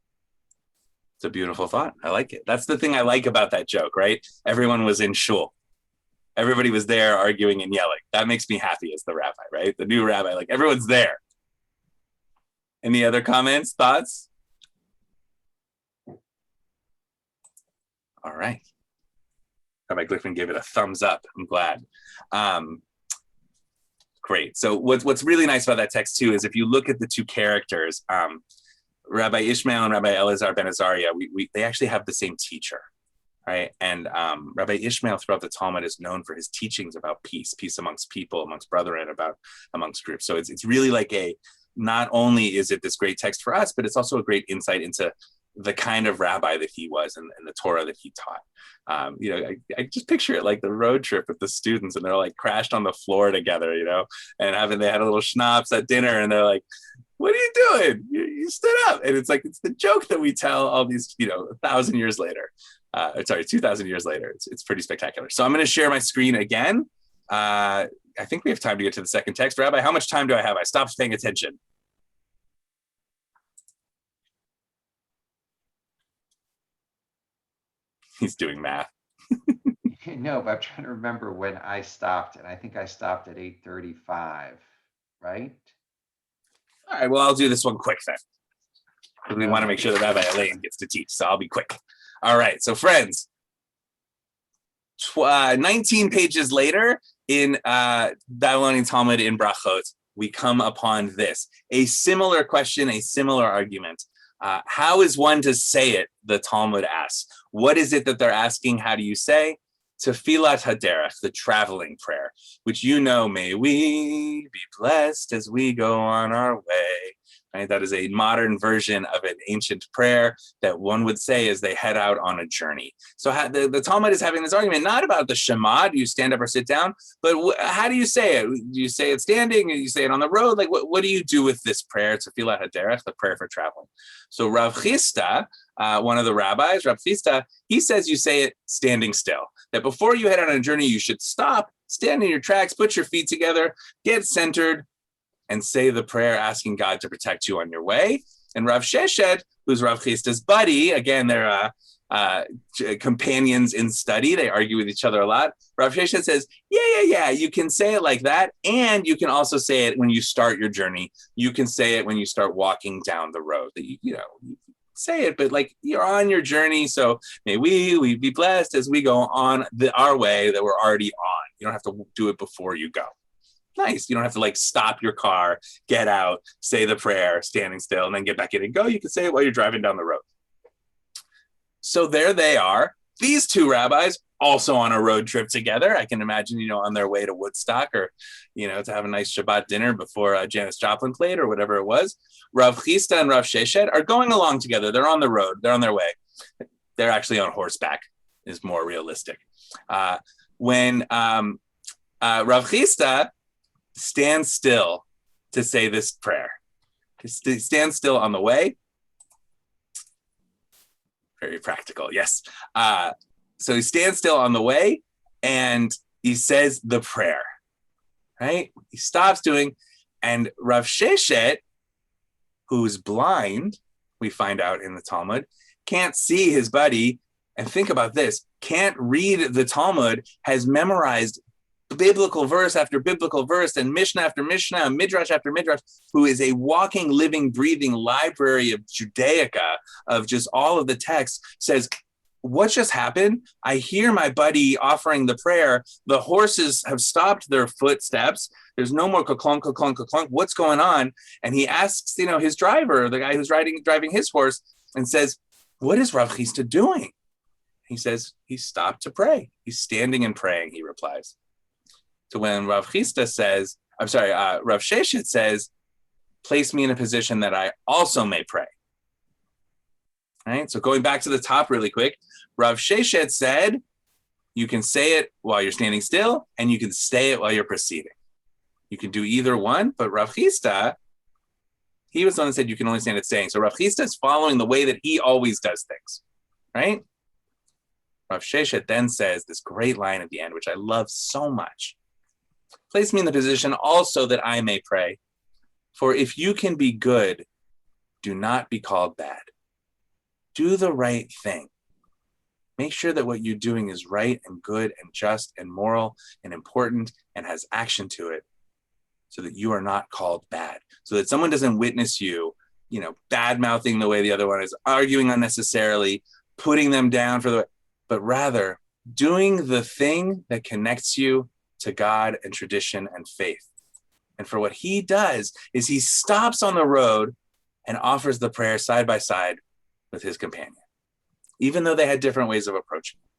It's a beautiful thought. I like it. That's the thing I like about that joke, right? Everyone was in shul. Everybody was there arguing and yelling. That makes me happy as the rabbi, right? The new rabbi, like everyone's there. Any other comments, thoughts? All right. Rabbi Glickman gave it a thumbs up. I'm glad. Great. So what's really nice about that text too is if you look at the two characters, Rabbi Ishmael and Rabbi Elazar ben Azariah, they actually have the same teacher, right? And Rabbi Ishmael throughout the Talmud is known for his teachings about peace amongst people, amongst brethren, amongst groups. So it's really like not only is it this great text for us, but it's also a great insight into the kind of rabbi that he was and the Torah that he taught. I just picture it like the road trip with the students, and they're like crashed on the floor together, and they had a little schnapps at dinner, and they're like, "What are you doing? You stood up!" And it's the joke that we tell all these, 1,000 years later. 2,000 years later. It's pretty spectacular. So I'm going to share my screen again. I think we have time to get to the second text. Rabbi, how much time do I have? I stopped paying attention. He's doing math. No, but I'm trying to remember when I stopped, and I think I stopped at 8:35, right? All right, well, I'll do this one quick then. We want to make sure that Rabbi Elaine gets to teach, so I'll be quick. All right, so friends, 19 pages later in Babylonian Talmud in Brachot, we come upon this. A similar question, a similar argument. How is one to say it? The Talmud asks. What is it that they're asking? How do you say? Tefillat Haderech, the traveling prayer, which may we be blessed as we go on our way. Right? That is a modern version of an ancient prayer that one would say as they head out on a journey. So the Talmud is having this argument, not about the Shema, do you stand up or sit down, but how do you say it? Do you say it standing? Or do you say it on the road? Like, what do you do with this prayer? Tefillat Haderech, the prayer for traveling. So Rav Chisda, one of the rabbis, Rav Chisda, he says you say it standing still. That before you head on a journey, you should stop, stand in your tracks, put your feet together, get centered, and say the prayer asking God to protect you on your way. And Rav Sheshet, who's Rav Chisda's buddy, again, they're companions in study. They argue with each other a lot. Rav Sheshet says, yeah, you can say it like that. And you can also say it when you start your journey. You can say it when you start walking down the road. That you say it, but like you're on your journey. So may we be blessed as we go on our way that we're already on. You don't have to do it before you go. Nice. You don't have to like stop your car, get out, say the prayer, standing still, and then get back in and go. You can say it while you're driving down the road. So there they are. These two rabbis also on a road trip together. I can imagine, on their way to Woodstock or, to have a nice Shabbat dinner before Janis Joplin played or whatever it was. Rav Chisda and Rav Sheshet are going along together. They're on the road. They're on their way. They're actually on horseback is more realistic. When Rav Chisda stands still to say this prayer. He stands still on the way. Very practical, yes. So he stands still on the way and he says the prayer, right? He stops doing, and Rav Sheshet, who's blind, we find out in the Talmud, can't see his buddy, and think about this, can't read the Talmud, has memorized biblical verse after biblical verse and Mishnah after Mishnah and Midrash after Midrash, who is a walking, living, breathing library of Judaica, of just all of the texts, says, what just happened? I hear my buddy offering the prayer. The horses have stopped their footsteps. There's no more ka-clunk, ka-clunk, ka-clunk. What's going on? And he asks, his driver, the guy who's driving his horse, and says, what is Rav Chisda doing? He says, he stopped to pray. He's standing and praying, he replies. So when Rav Chisda says, Rav Sheshet says, place me in a position that I also may pray. Right? So going back to the top really quick, Rav Sheshet said, you can say it while you're standing still, and you can say it while you're proceeding. You can do either one, but Rav Chisda, he was the one that said you can only stand it staying. So Rav Chisda is following the way that he always does things, right? Rav Sheshet then says this great line at the end, which I love so much. Place me in the position also that I may pray. For if you can be good, do not be called bad. Do the right thing. Make sure that what you're doing is right and good and just and moral and important and has action to it, so that you are not called bad. So that someone doesn't witness you, bad-mouthing the way the other one is, arguing unnecessarily, putting them down but rather doing the thing that connects you to God and tradition and faith. And for what he does is he stops on the road and offers the prayer side by side with his companion, even though they had different ways of approaching it.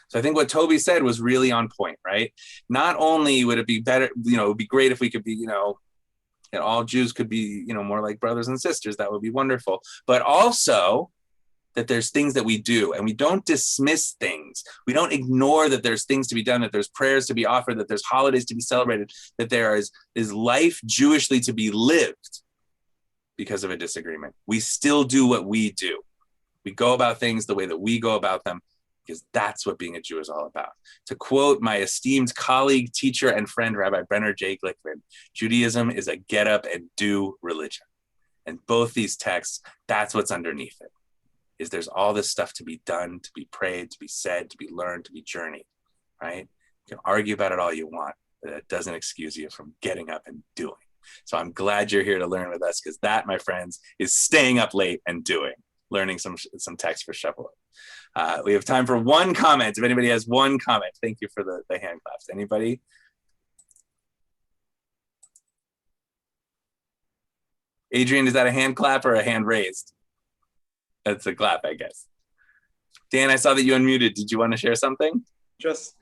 So I think what Toby said was really on point, right? Not only would it be better, it would be great if we could be, all Jews could be, more like brothers and sisters. That would be wonderful. But also that there's things that we do, and we don't dismiss things. We don't ignore that there's things to be done, that there's prayers to be offered, that there's holidays to be celebrated, that there is life Jewishly to be lived because of a disagreement. We still do what we do. We go about things the way that we go about them, because that's what being a Jew is all about. To quote my esteemed colleague, teacher, and friend, Rabbi Brenner J. Glickman, Judaism is a get up and do religion. And both these texts, that's what's underneath it. Is there's all this stuff to be done, to be prayed, to be said, to be learned, to be journeyed, right? You can argue about it all you want, but that doesn't excuse you from getting up and doing. So I'm glad you're here to learn with us, because that, my friends, is staying up late and learning some text for Shavuot. We have time for one comment. If anybody has one comment, thank you for the hand claps. Anybody? Adrian, is that a hand clap or a hand raised? That's a clap, I guess. Dan, I saw that you unmuted. Did you want to share something? Just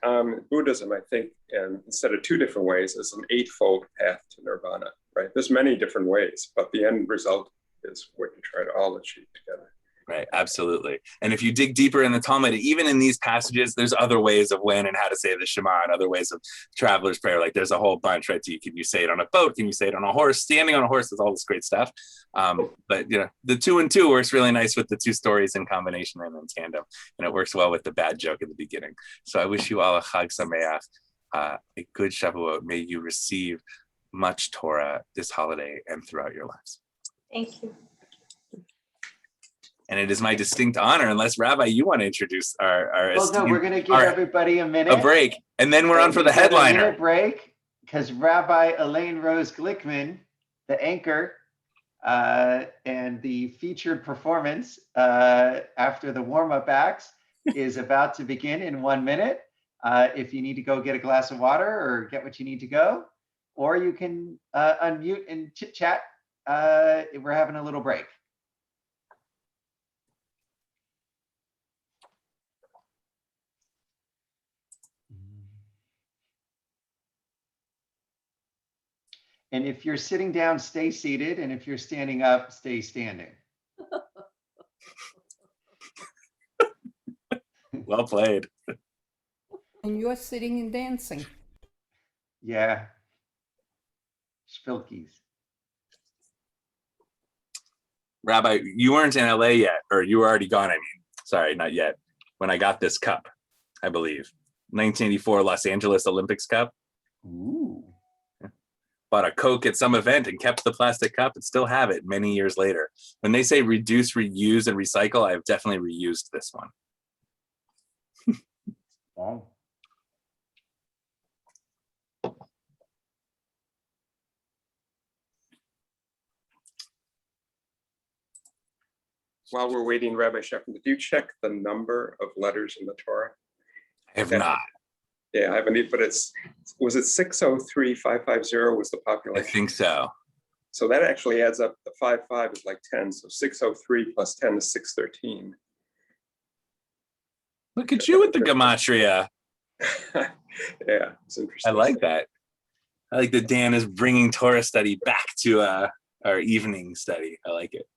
Buddhism, I think, and instead of two different ways, is an eightfold path to nirvana, right? There's many different ways, but the end result is what you try to all achieve together. Right, absolutely. And if you dig deeper in the Talmud, even in these passages, there's other ways of when and how to say the Shema and other ways of traveler's prayer. Like there's a whole bunch, right? So can you say it on a boat? Can you say it on a horse? Standing on a horse is all this great stuff. But you know, the 2 and 2 works really nice with the 2 stories in combination and in tandem. And it works well with the bad joke at the beginning. So I wish you all a Chag Sameach, a good Shavuot. May you receive much Torah this holiday and throughout your lives. Thank you. And it is my distinct honor, unless Rabbi, you want to introduce our Well, no, we're going to give everybody a minute. A break, and then we're on for the headliner. A minute break, because Rabbi Elaine Rose Glickman, the anchor, and the featured performance after the warm-up acts is about to begin in 1 minute. If you need to go get a glass of water or get what you need to go, or you can unmute and chit-chat. We're having a little break. And if you're sitting down, stay seated. And if you're standing up, stay standing. Well played. And you're sitting and dancing. Yeah. Spilkies. Rabbi, you weren't in LA yet, or you were already gone, I mean. Sorry, not yet. When I got this cup, I believe. 1984 Los Angeles Olympics Cup. Ooh. Bought a Coke at some event and kept the plastic cup and still have it many years later. When they say reduce, reuse, and recycle, I've definitely reused this one. Wow. While we're waiting, Rabbi Sheffield, did you check the number of letters in the Torah? I have not. Yeah, I haven't, but was it 603,550 was the population? I think so. So that actually adds up, the 55 is like 10, so 603 plus 10 is 613. Look at you with the gematria. Yeah, it's interesting. I like that. I like that Dan is bringing Torah study back to our evening study. I like it.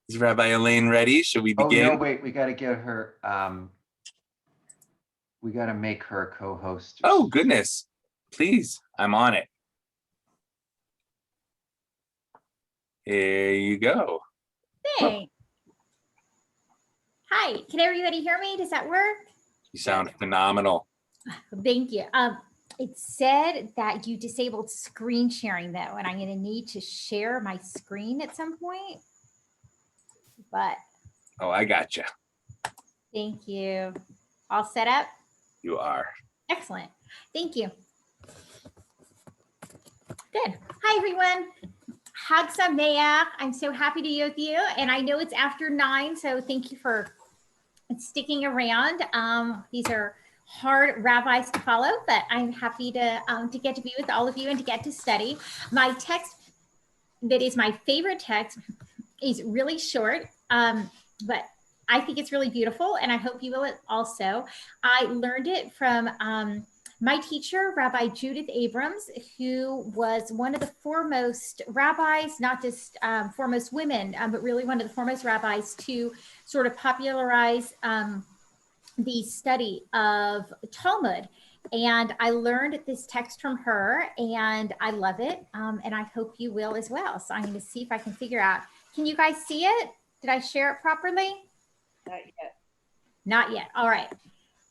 Is Rabbi Elaine ready? Should we begin? Oh, no, wait, we got to get her, we got to make her a co-host. Oh, goodness. Please, I'm on it. Here you go. Thanks. Hi, can everybody hear me? Does that work? You sound phenomenal. Thank you. It said that you disabled screen sharing though, and I'm going to need to share my screen at some point. But oh, I got you. Thank you. All set up? You are. Excellent. Thank you. Good. Hi, everyone. Chag Sameach. I'm so happy to be with you. And I know it's after 9, so thank you for sticking around. These are hard rabbis to follow, but I'm happy to get to be with all of you and to get to study. My text that is my favorite text is really short, but I think it's really beautiful, and I hope you will also. I learned it from my teacher, Rabbi Judith Abrams, who was one of the foremost rabbis, not just foremost women, but really one of the foremost rabbis to sort of popularize the study of Talmud. And I learned this text from her, and I love it, and I hope you will as well. So I'm going to see if I can figure out. Can you guys see it? Did I share it properly? Not yet. Not yet. All right.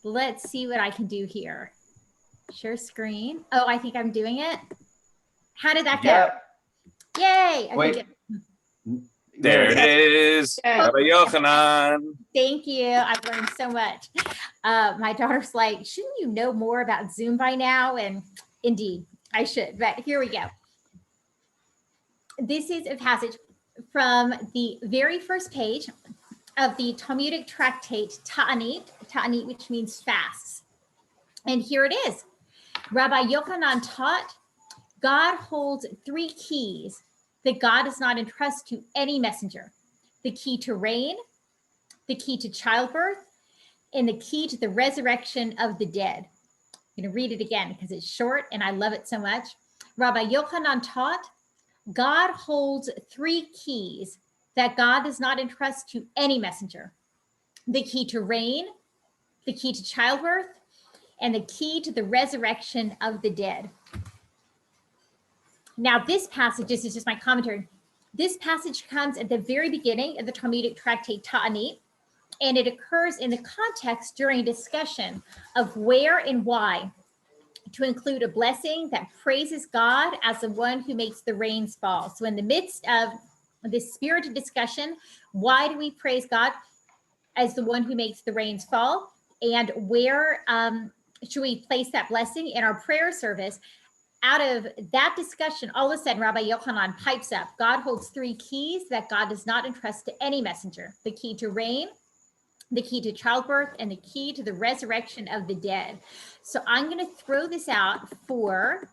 Let's see what I can do here. Share screen. Oh, I think I'm doing it. How did that go? Yep. Yay. Okay, wait. good. There it is. Rabbi Yochanan. Thank you. I've learned so much. My daughter's like, shouldn't you know more about Zoom by now? And indeed, I should. But here we go. This is a passage from the very first page of the Talmudic tractate Ta'anit, which means fasts. And here it is. Rabbi Yochanan taught, God holds 3 keys that God does not entrust to any messenger: the key to reign, the key to childbirth, and the key to the resurrection of the dead. I'm going to read it again because it's short and I love it so much. Rabbi Yochanan taught, God holds 3 keys that God does not entrust to any messenger: the key to reign, the key to childbirth, and the key to the resurrection of the dead. Now, this passage, this is just my commentary. This passage comes at the very beginning of the Talmudic tractate Ta'anit, and it occurs in the context during a discussion of where and why to include a blessing that praises God as the one who makes the rains fall. So in the midst of this spirited discussion, why do we praise God as the one who makes the rains fall? And where should we place that blessing in our prayer service? Out of that discussion, all of a sudden, Rabbi Yochanan pipes up, God holds 3 keys that God does not entrust to any messenger: the key to reign, the key to childbirth, and the key to the resurrection of the dead. So I'm going to throw this out for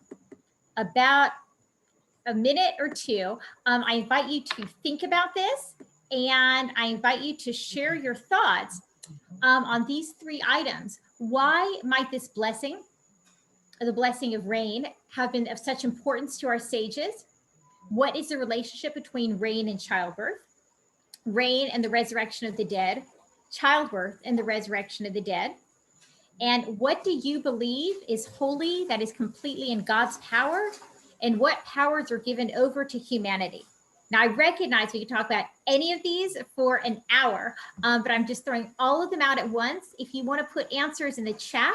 about a minute or two. I invite you to think about this, and I invite you to share your thoughts on these 3 items. Why might this blessing, the blessing of rain, have been of such importance to our sages? What is the relationship between rain and childbirth, rain and the resurrection of the dead, childbirth and the resurrection of the dead? And what do you believe is holy, that is completely in God's power? And what powers are given over to humanity? Now, I recognize we could talk about any of these for an hour, but I'm just throwing all of them out at once. If you want to put answers in the chat,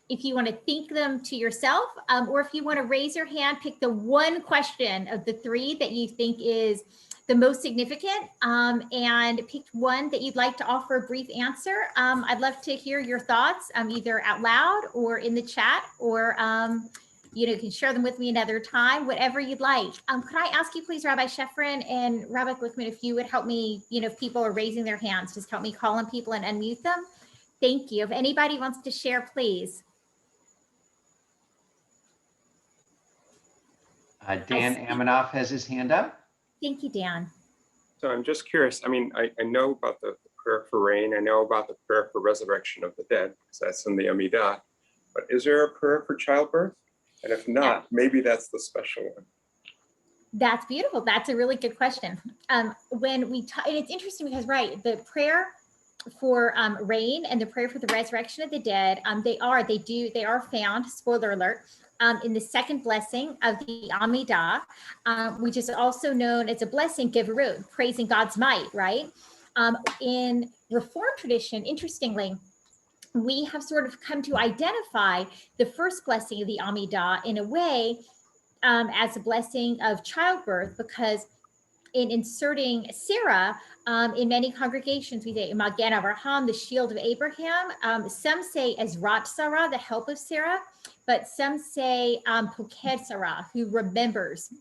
if you want to think them to yourself, or if you want to raise your hand, pick the one question of the 3 that you think is the most significant, and pick one that you'd like to offer a brief answer. I'd love to hear your thoughts, either out loud or in the chat, or you can share them with me another time, whatever you'd like. Could I ask you please, Rabbi Shefrin and Rabbi Glickman, if you would help me, if people are raising their hands, just help me call on people and unmute them. Thank you. If anybody wants to share, please. Dan Amanoff has his hand up. Thank you, Dan. So I'm just curious. I mean, I know about the prayer for rain. I know about the prayer for resurrection of the dead, because that's in the Amidah. But is there a prayer for childbirth? And if not, maybe that's the special one. That's beautiful. That's a really good question. When we talk, and it's interesting because, right, the prayer for rain and the prayer for the resurrection of the dead, they are found, spoiler alert, in the second blessing of the Amidah, which is also known as a blessing, Geverut, praising God's might, right? In Reform tradition, interestingly, we have sort of come to identify the first blessing of the Amidah in a way as a blessing of childbirth, because in inserting Sarah, in many congregations, we say Magen Avraham, the shield of Abraham. Some say Ezrat Sarah, the help of Sarah, but some say Poked Sarah, who remembers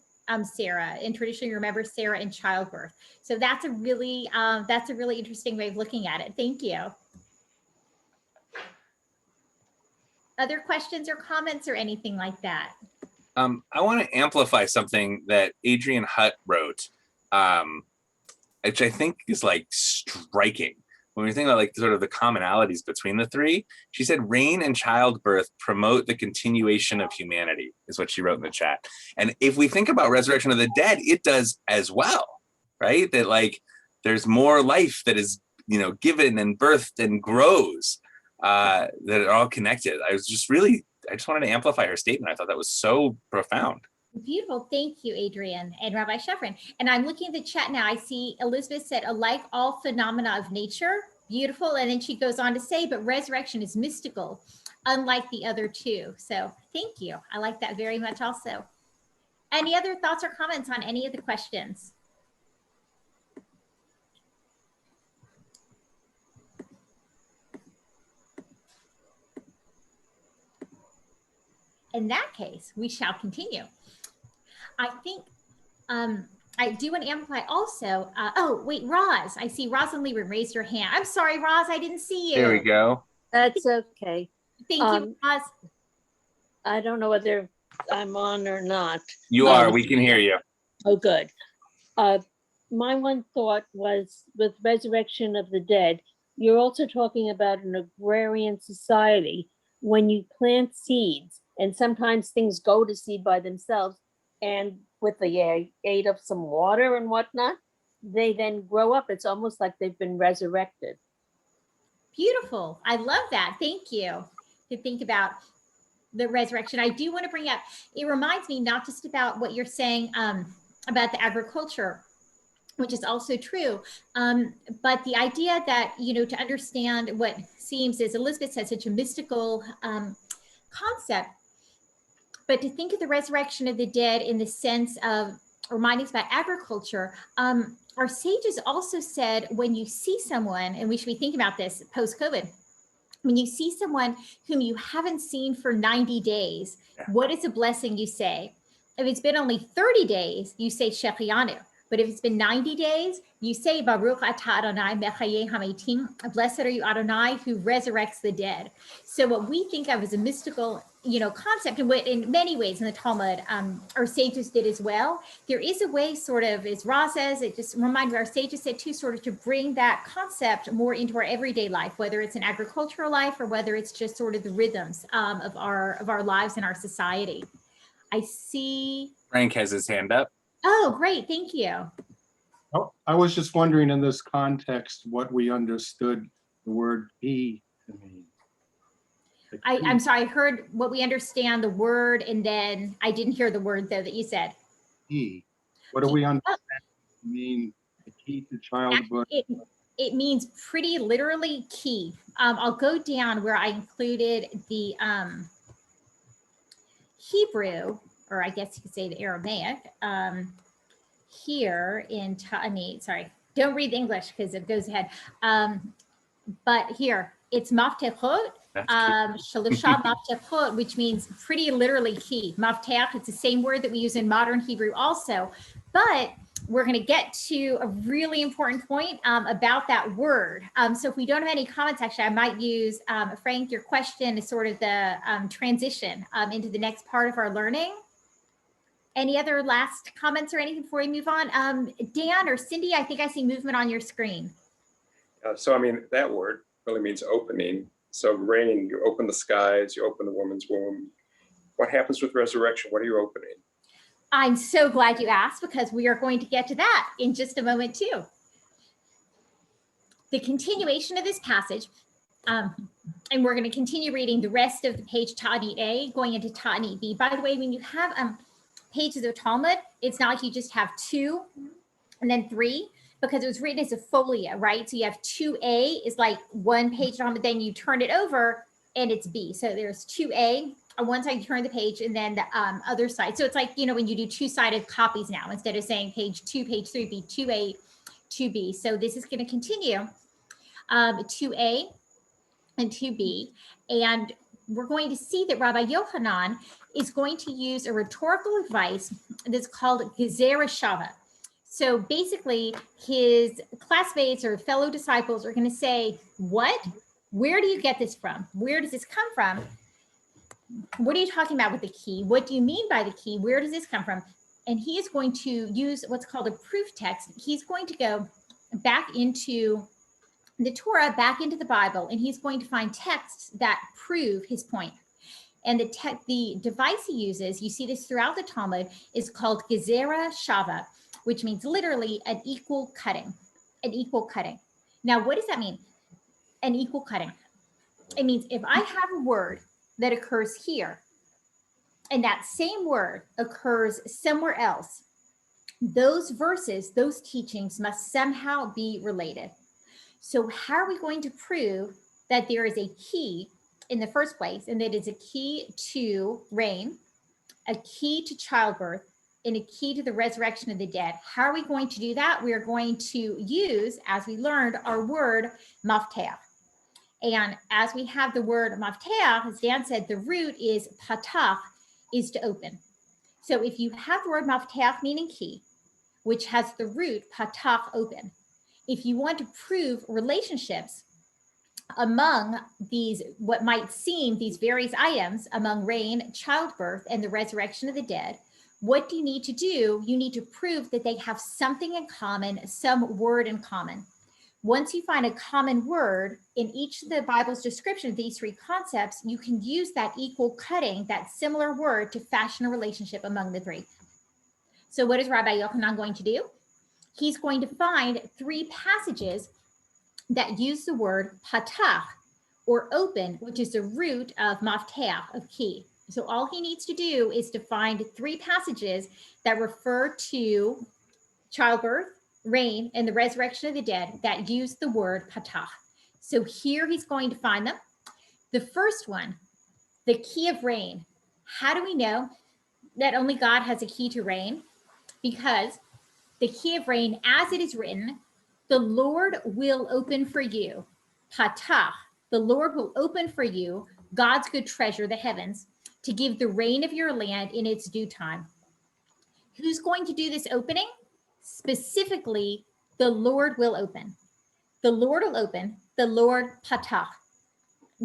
Sarah, and traditionally remembers Sarah in childbirth. So that's a really interesting way of looking at it. Thank you. Other questions or comments or anything like that? I want to amplify something that Adrian Hutt wrote, which I think is like striking. When we think about like sort of the commonalities between the 3, she said rain and childbirth promote the continuation of humanity, is what she wrote in the chat. And if we think about resurrection of the dead, it does as well, right? That like there's more life that is, given and birthed and grows, that are all connected. I just wanted to amplify her statement. I thought that was so profound. Beautiful. Thank you, Adrian and Rabbi Shefrin. And I'm looking at the chat now. I see Elizabeth said, alike all phenomena of nature. Beautiful. And then she goes on to say, but resurrection is mystical, unlike the other 2. So thank you. I like that very much also. Any other thoughts or comments on any of the questions? In that case, we shall continue. I think I do want to amplify also. Oh, wait, Roz. I see Roz and Lieber raise your hand. I'm sorry, Roz, I didn't see you. There we go. That's okay. Thank you, Roz. I don't know whether I'm on or not. You are. We can hear you. Oh, good. My one thought was with resurrection of the dead, you're also talking about an agrarian society. When you plant seeds, and sometimes things go to seed by themselves, and with the aid of some water and whatnot, they then grow up. It's almost like they've been resurrected. Beautiful. I love that. Thank you. To think about the resurrection. I do want to bring up, it reminds me not just about what you're saying about the agriculture, which is also true, but the idea that, to understand what seems, as Elizabeth said, such a mystical concept, but to think of the resurrection of the dead in the sense of reminding us about agriculture. Our sages also said, when you see someone, and we should be thinking about this post-COVID, when you see someone whom you haven't seen for 90 days, what is a blessing you say? If it's been only 30 days, you say Shechianu. But if it's been 90 days, you say Baruch atah Adonai mechayeh hametim, blessed are you Adonai who resurrects the dead. So what we think of as a mystical, concept, and what in many ways in the Talmud, our sages did as well. There is a way, sort of, as Ra says, it just reminds me, our sages said too, sort of to bring that concept more into our everyday life, whether it's an agricultural life or whether it's just sort of the rhythms of our lives and our society. I see. Frank has his hand up. Oh, great. Thank you. Oh, I was just wondering in this context what we understood the word be to mean. I'm sorry, I heard what we understand the word, and then I didn't hear the word though that you said. Key. What do we understand to mean the key to childhood? It means pretty literally key. I'll go down where I included the Hebrew, or I guess you could say the Aramaic, here in Ta'anit. Sorry, don't read the English because it goes ahead. But here, it's maftechot, shalosha maftechot, which means pretty literally key. Maftech, it's the same word that we use in modern Hebrew also. But we're going to get to a really important point about that word. So if we don't have any comments, actually, I might use, Frank, your question is sort of the transition into the next part of our learning. Any other last comments or anything before we move on? Dan or Cindy, I think I see movement on your screen. So, I mean, that word really means opening. So rain, you open the skies, you open the woman's womb. What happens with resurrection? What are you opening? I'm so glad you asked, because we are going to get to that in just a moment too. The continuation of this passage, and we're going to continue reading the rest of the page Ta'anit A, going into Ta'anit B. By the way, when you have pages of Talmud, it's not like you just have 2 and then 3, because it was written as a folio, right? So you have 2A is like 1 page on, but then you turn it over and it's B. So there's 2A on one side, you turn the page, and then the other side. So it's like, when you do 2-sided copies now, instead of saying page 2, page 3, be 2A, 2B. So this is going to continue 2A and 2B. And we're going to see that Rabbi Yochanan is going to use a rhetorical device that's called Gezerah Shava. So basically, his classmates or fellow disciples are going to say, what? Where do you get this from? Where does this come from? What are you talking about with the key? What do you mean by the key? Where does this come from? And he is going to use what's called a proof text. He's going to go back into the Torah, back into the Bible, and he's going to find texts that prove his point. And the device he uses, you see this throughout the Talmud, is called Gezerah Shava, which means literally an equal cutting, an equal cutting. Now, what does that mean? An equal cutting. It means if I have a word that occurs here, and that same word occurs somewhere else, those verses, those teachings must somehow be related. So how are we going to prove that there is a key in the first place, and that is a key to rain, a key to childbirth, and a key to the resurrection of the dead? How are we going to do that? We are going to use, as we learned, our word mafteach. And as we have the word mafteach, as Dan said, the root is patach, is to open. So if you have the word mafteach, meaning key, which has the root patach, open, if you want to prove relationships among these, what might seem these various items among rain, childbirth, and the resurrection of the dead, what do you need to do? You need to prove that they have something in common, some word in common. Once you find a common word in each of the Bible's description of these three concepts, you can use that equal cutting, that similar word, to fashion a relationship among the three. So what is Rabbi Yochanan going to do? He's going to find three passages that use the word patach, or open, which is the root of mafteach, of key. So all he needs to do is to find three passages that refer to childbirth, rain, and the resurrection of the dead that use the word patach. So here he's going to find them. The first one, the key of rain. How do we know that only God has a key to rain? Because the key of rain, as it is written, the Lord will open for you. Patach, the Lord will open for you God's good treasure, the heavens, to give the rain of your land in its due time. Who's going to do this opening? Specifically, the Lord will open. The Lord will open, the Lord patach.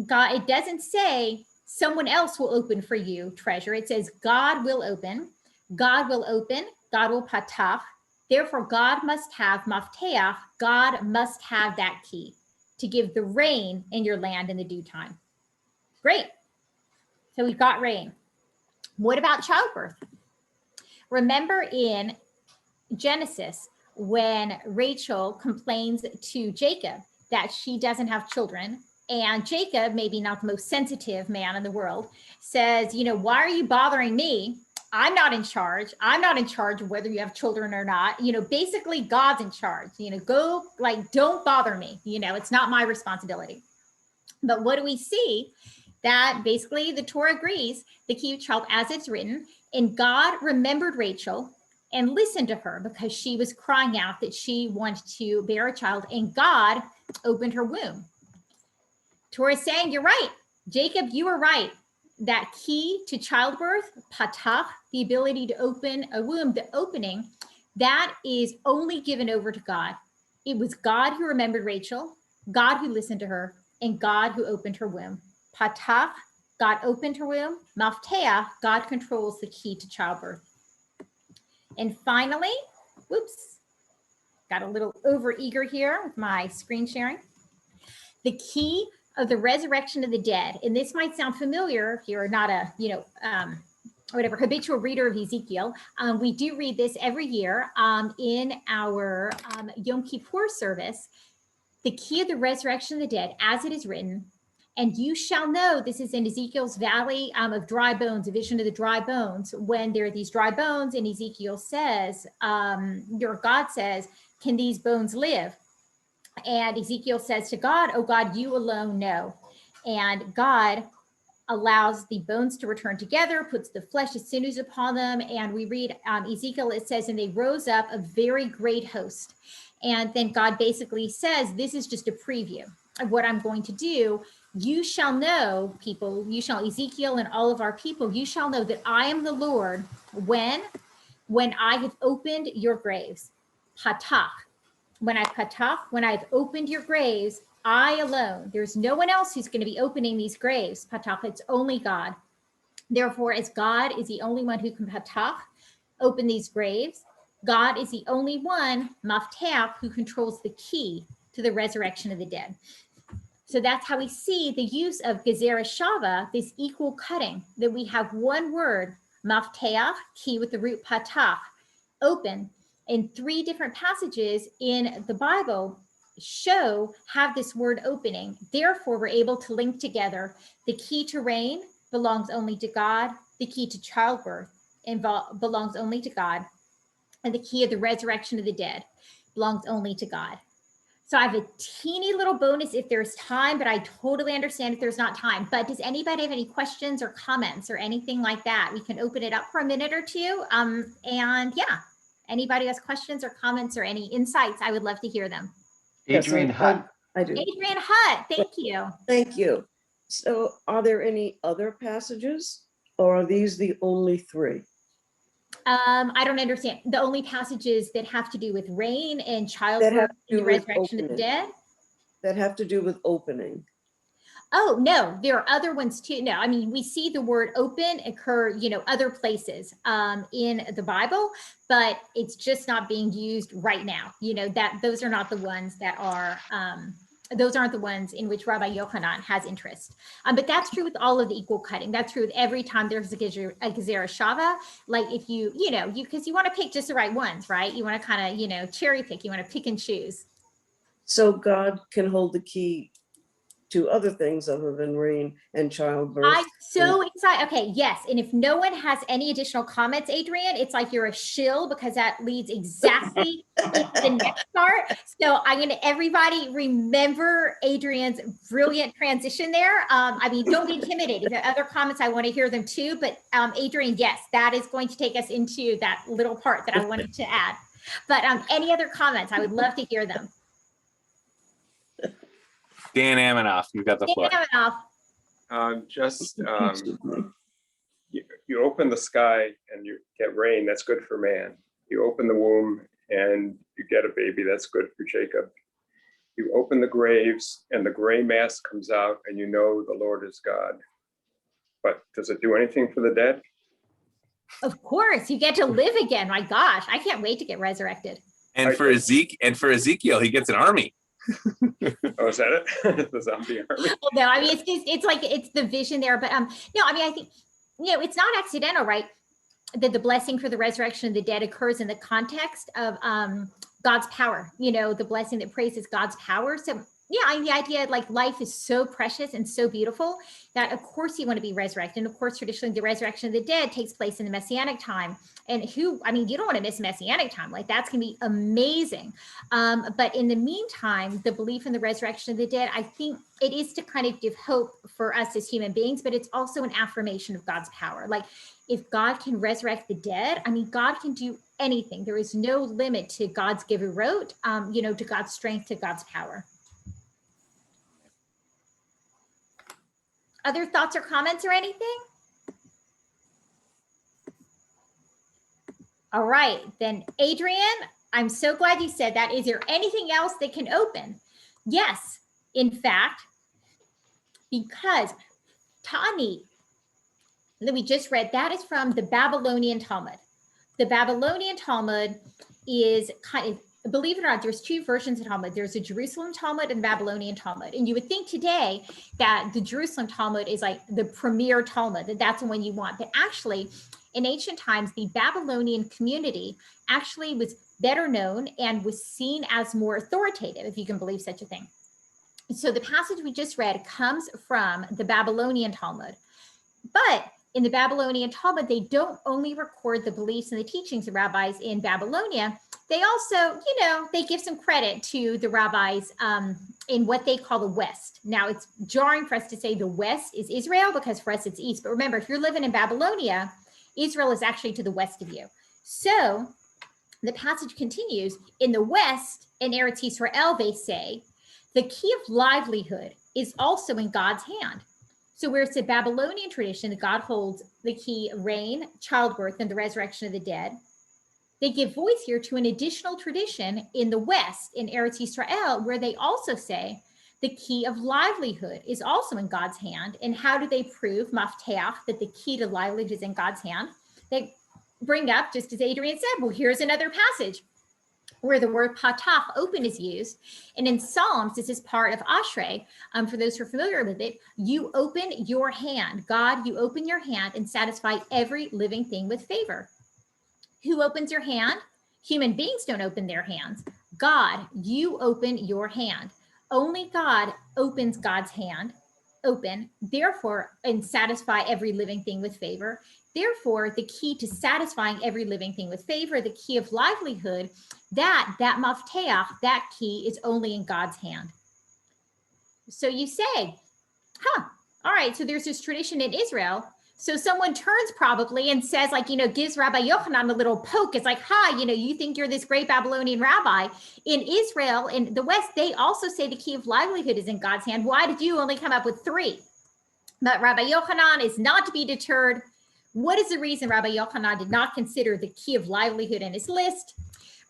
God, it doesn't say someone else will open for you treasure. It says God will open, God will open, God will patach. Therefore, God must have mafteach, God must have that key to give the rain in your land in the due time. Great. So we've got rain. What about childbirth? Remember in Genesis, when Rachel complains to Jacob that she doesn't have children, and Jacob, maybe not the most sensitive man in the world, says, you know, why are you bothering me? I'm not in charge. I'm not in charge of whether you have children or not. You know, basically God's in charge. You know, go, like, don't bother me. You know, it's not my responsibility. But what do we see? That basically the Torah agrees, the key of child as it's written, and God remembered Rachel and listened to her because she was crying out that she wanted to bear a child, and God opened her womb. Torah is saying, you're right. Jacob, you were right. That key to childbirth, patach, the ability to open a womb, the opening, that is only given over to God. It was God who remembered Rachel, God who listened to her, and God who opened her womb. Patach, God opened her womb. Mafteach, God controls the key to childbirth. And finally, whoops, got a little overeager here with my screen sharing. The key of the resurrection of the dead. And this might sound familiar if you're not a, whatever, habitual reader of Ezekiel. We do read this every year in our Yom Kippur service. The key of the resurrection of the dead, as it is written, and you shall know, this is in Ezekiel's valley of dry bones, a vision of the dry bones, when there are these dry bones, and Ezekiel says, your God says, can these bones live? And Ezekiel says to God, oh God, you alone know. And God allows the bones to return together, puts the flesh as sinews upon them. And we read Ezekiel, it says, and they rose up a very great host. And then God basically says, this is just a preview of what I'm going to do. You shall know, people, you shall, Ezekiel and all of our people, you shall know that I am the Lord when I have opened your graves. Patach. When I've opened your graves, I alone, there's no one else who's going to be opening these graves. Patach, it's only God. Therefore, as God is the only one who can patach, open these graves, God is the only one, mafteach, who controls the key to the resurrection of the dead. So that's how we see the use of gezerah shava, this equal cutting, that we have one word, mafteach, key with the root patach, open, in three different passages in the Bible have this word opening. Therefore, we're able to link together the key to rain belongs only to God, the key to childbirth belongs only to God, and the key of the resurrection of the dead belongs only to God. So I have a teeny little bonus if there's time, but I totally understand if there's not time. But does anybody have any questions or comments or anything like that? We can open it up for a minute or two. And yeah, anybody has questions or comments or any insights, I would love to hear them. Adrian Hutt. I do. Adrian Hutt, thank you. Thank you. So are there any other passages, or are these the only three? I don't understand. The only passages that have to do with rain and childbirth and the resurrection of the dead? That have to do with opening. Oh, no, there are other ones too. No, I mean, we see the word open occur, you know, other places in the Bible, but it's just not being used right now. You know, that those are not the ones that are, those aren't the ones in which Rabbi Yochanan has interest. But that's true with all of the equal cutting. That's true with every time there's a Gezerah Shava. Like if you know, because you want to pick just the right ones, right? You want to kind of, you know, cherry pick. You want to pick and choose. So God can hold the key to other things other than rain and childbirth. I'm so excited. Okay, yes. And if no one has any additional comments, Adrian, it's like you're a shill because that leads exactly to the next part. So I'm going to, everybody remember Adrian's brilliant transition there. I mean, don't be intimidated. If there are other comments, I want to hear them too. But Adrian, yes, that is going to take us into that little part that I wanted to add. But any other comments? I would love to hear them. Dan Amanoff, you've got the floor. Dan Amanoff. You open the sky and you get rain, that's good for man. You open the womb and you get a baby, that's good for Jacob. You open the graves and the gray mass comes out and you know the Lord is God. But does it do anything for the dead? Of course, you get to live again. My gosh, I can't wait to get resurrected. And for Ezekiel, he gets an army. Oh, is that it? The zombie army? Well, no, I mean, it's like, it's the vision there, but no, I mean, I think, you know, it's not accidental, right? That the blessing for the resurrection of the dead occurs in the context of God's power, you know, the blessing that praises God's power. So yeah, I mean, the idea like life is so precious and so beautiful that of course you want to be resurrected. And of course, traditionally the resurrection of the dead takes place in the Messianic time. And I mean, you don't want to miss Messianic time. Like that's going to be amazing. But in the meantime, the belief in the resurrection of the dead, I think it is to kind of give hope for us as human beings, but it's also an affirmation of God's power. Like if God can resurrect the dead, I mean, God can do anything. There is no limit to God's Gevurot, you know, to God's strength, to God's power. Other thoughts or comments or anything? All right, then Adrian, I'm so glad you said that. Is there anything else that can open? Yes, in fact, because Tani, that we just read, that is from the Babylonian Talmud. The Babylonian Talmud is kind of, believe it or not, there's two versions of Talmud. There's a Jerusalem Talmud and Babylonian Talmud. And you would think today that the Jerusalem Talmud is like the premier Talmud, that that's the one you want. But actually, in ancient times, the Babylonian community actually was better known and was seen as more authoritative, if you can believe such a thing. So the passage we just read comes from the Babylonian Talmud. But in the Babylonian Talmud, they don't only record the beliefs and the teachings of rabbis in Babylonia, they also, you know, they give some credit to the rabbis in what they call the West. Now, it's jarring for us to say the West is Israel because for us it's East. But remember, if you're living in Babylonia, Israel is actually to the west of you. So the passage continues, in the West, in Eretz Yisrael, they say, the key of livelihood is also in God's hand. So where it's a Babylonian tradition that God holds the key of rain, childbirth, and the resurrection of the dead, they give voice here to an additional tradition in the West, in Eretz Yisrael, where they also say the key of livelihood is also in God's hand. And how do they prove, mafteach, that the key to livelihood is in God's hand? They bring up, just as Adrian said, well, here's another passage where the word patach, open, is used. And in Psalms, this is part of Ashrei. For those who are familiar with it, you open your hand. God, you open your hand and satisfy every living thing with favor. Who opens your hand? Human beings don't open their hands. God, you open your hand. Only God opens God's hand, open, therefore, and satisfy every living thing with favor. Therefore, the key to satisfying every living thing with favor, the key of livelihood, that mafteach, that key is only in God's hand. So you say, all right, so there's this tradition in Israel. So someone turns probably and says, like, you know, gives Rabbi Yochanan a little poke. It's like, you know, you think you're this great Babylonian rabbi. In Israel, in the West, they also say the key of livelihood is in God's hand. Why did you only come up with 3? But Rabbi Yochanan is not to be deterred. What is the reason Rabbi Yochanan did not consider the key of livelihood in his list?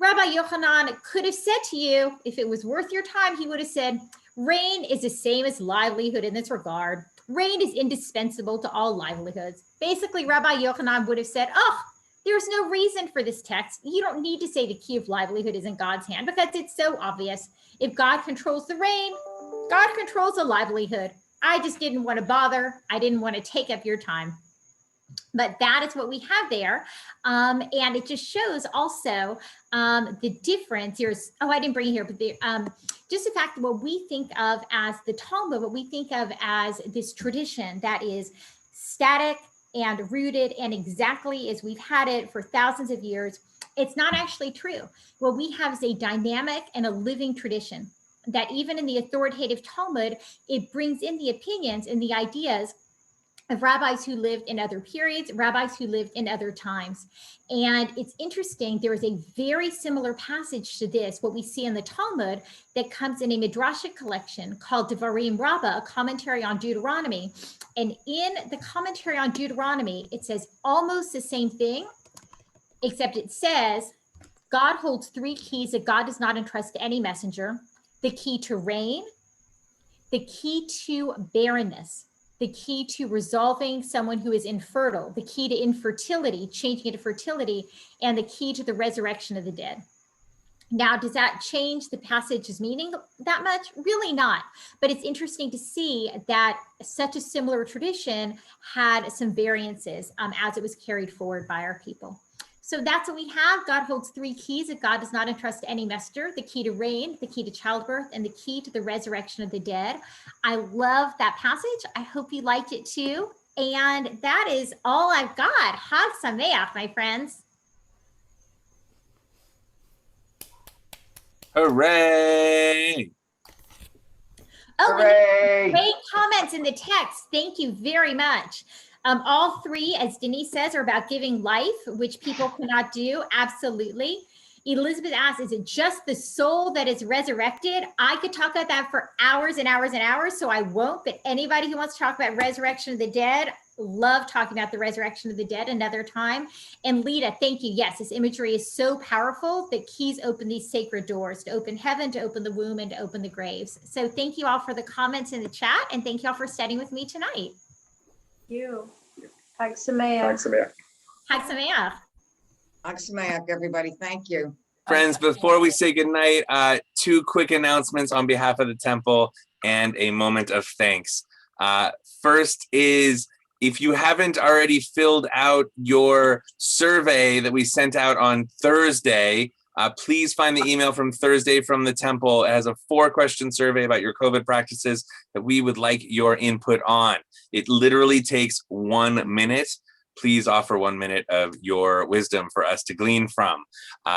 Rabbi Yochanan could have said to you, if it was worth your time, he would have said, rain is the same as livelihood in this regard. Rain is indispensable to all livelihoods. Basically, Rabbi Yochanan would have said, oh, there's no reason for this text. You don't need to say the key of livelihood is in God's hand because it's so obvious. If God controls the rain, God controls the livelihood. I just didn't want to bother. I didn't want to take up your time. But that is what we have there. And it just shows also the difference. Here's, oh, I didn't bring it here, but just the fact that what we think of as the Talmud, what we think of as this tradition that is static and rooted and exactly as we've had it for thousands of years, it's not actually true. What we have is a dynamic and a living tradition that even in the authoritative Talmud, it brings in the opinions and the ideas of rabbis who lived in other periods, rabbis who lived in other times. And it's interesting, there is a very similar passage to this, what we see in the Talmud, that comes in a Midrashic collection called Devarim Rabbah, a commentary on Deuteronomy. And in the commentary on Deuteronomy, it says almost the same thing, except it says, God holds three keys that God does not entrust to any messenger: the key to rain, the key to barrenness, the key to resolving someone who is infertile, the key to infertility, changing it to fertility, and the key to the resurrection of the dead. Now, does that change the passage's meaning that much? Really not. But it's interesting to see that such a similar tradition had some variances as it was carried forward by our people. So that's what we have. God holds three keys that God does not entrust to any messenger: the key to rain, the key to childbirth, and the key to the resurrection of the dead. I love that passage. I hope you liked it too. And that is all I've got. Chag Sameach, my friends. Hooray! Oh, Hooray! great comments in the text. Thank you very much. All three, as Denise says, are about giving life, which people cannot do. Absolutely. Elizabeth asks, is it just the soul that is resurrected? I could talk about that for hours and hours and hours, so I won't. But anybody who wants to talk about resurrection of the dead, love talking about the resurrection of the dead another time. And Lita, thank you. Yes, this imagery is so powerful that keys open these sacred doors, to open heaven, to open the womb, and to open the graves. So thank you all for the comments in the chat, and thank you all for studying with me tonight. You. Chag Sameach. Chag Sameach. Chag Sameach. Chag Sameach, everybody. Thank you. Friends, before we say goodnight, two quick announcements on behalf of the temple and a moment of thanks. First is, if you haven't already filled out your survey that we sent out on Thursday, please find the email from Thursday from the temple. It has a 4-question survey about your COVID practices that we would like your input on. It literally takes 1 minute. Please offer 1 minute of your wisdom for us to glean from.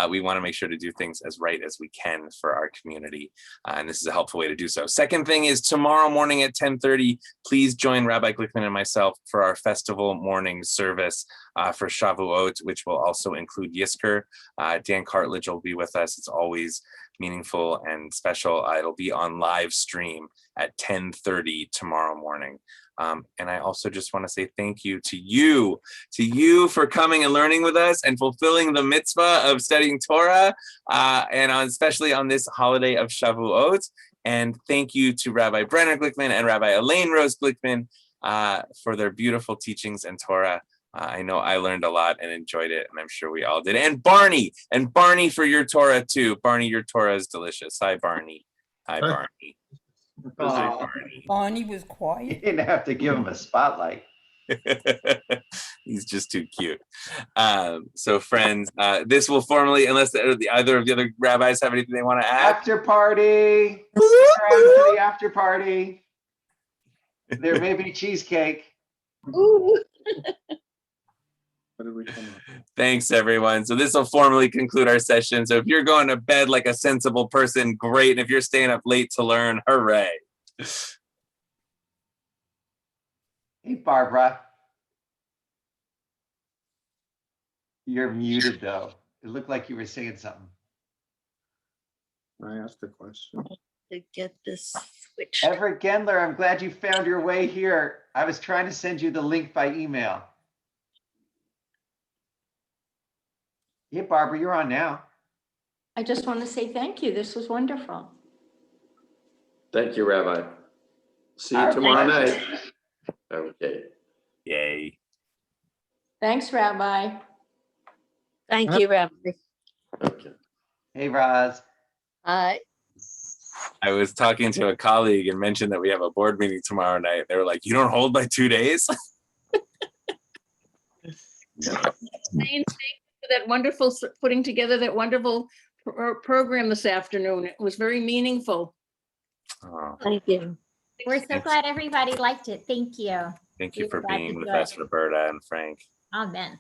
We want to make sure to do things as right as we can for our community, and this is a helpful way to do so. Second thing is, tomorrow morning at 10:30, please join Rabbi Glickman and myself for our festival morning service for Shavuot, which will also include Yisker. Dan Cartledge will be with us. It's always meaningful and special. It'll be on live stream at 10:30 tomorrow morning. And I also just want to say thank you to you for coming and learning with us and fulfilling the mitzvah of studying Torah, and especially on this holiday of Shavuot. And thank you to Rabbi Brenner Glickman and Rabbi Elaine Rose Glickman for their beautiful teachings in Torah. I know I learned a lot and enjoyed it, and I'm sure we all did. And Barney for your Torah too. Barney, your Torah is delicious. Hi, Barney. Hi, Barney. Oh, Bonnie was quiet. you didn't have to give him a spotlight. He's just too cute. So friends, this will formally, unless either of the other rabbis have anything they want to add. After party. For the after party. There may be cheesecake. Ooh. What did we come up? Thanks, everyone. So this will formally conclude our session. So if you're going to bed like a sensible person, great. And if you're staying up late to learn, hooray. Hey, Barbara. You're muted, though. It looked like you were saying something. I asked a question. To get this switched. Everett Gendler, I'm glad you found your way here. I was trying to send you the link by email. Hey, Barbara, you're on now. I just want to say thank you. This was wonderful. Thank you, Rabbi. See you Our tomorrow pleasure. night. Okay. Yay. Thanks, Rabbi. Thank you, Rabbi. Okay. Hey, Roz. Hi. I was talking to a colleague and mentioned that we have a board meeting tomorrow night. They were like, "You don't hold by 2 days?" Thank you for that wonderful, putting together that wonderful program this afternoon. It was very meaningful. Oh, Thank you. We're so glad everybody liked it. Thank you. thank We you were for glad to being with do it. us, Roberta and Frank. Amen.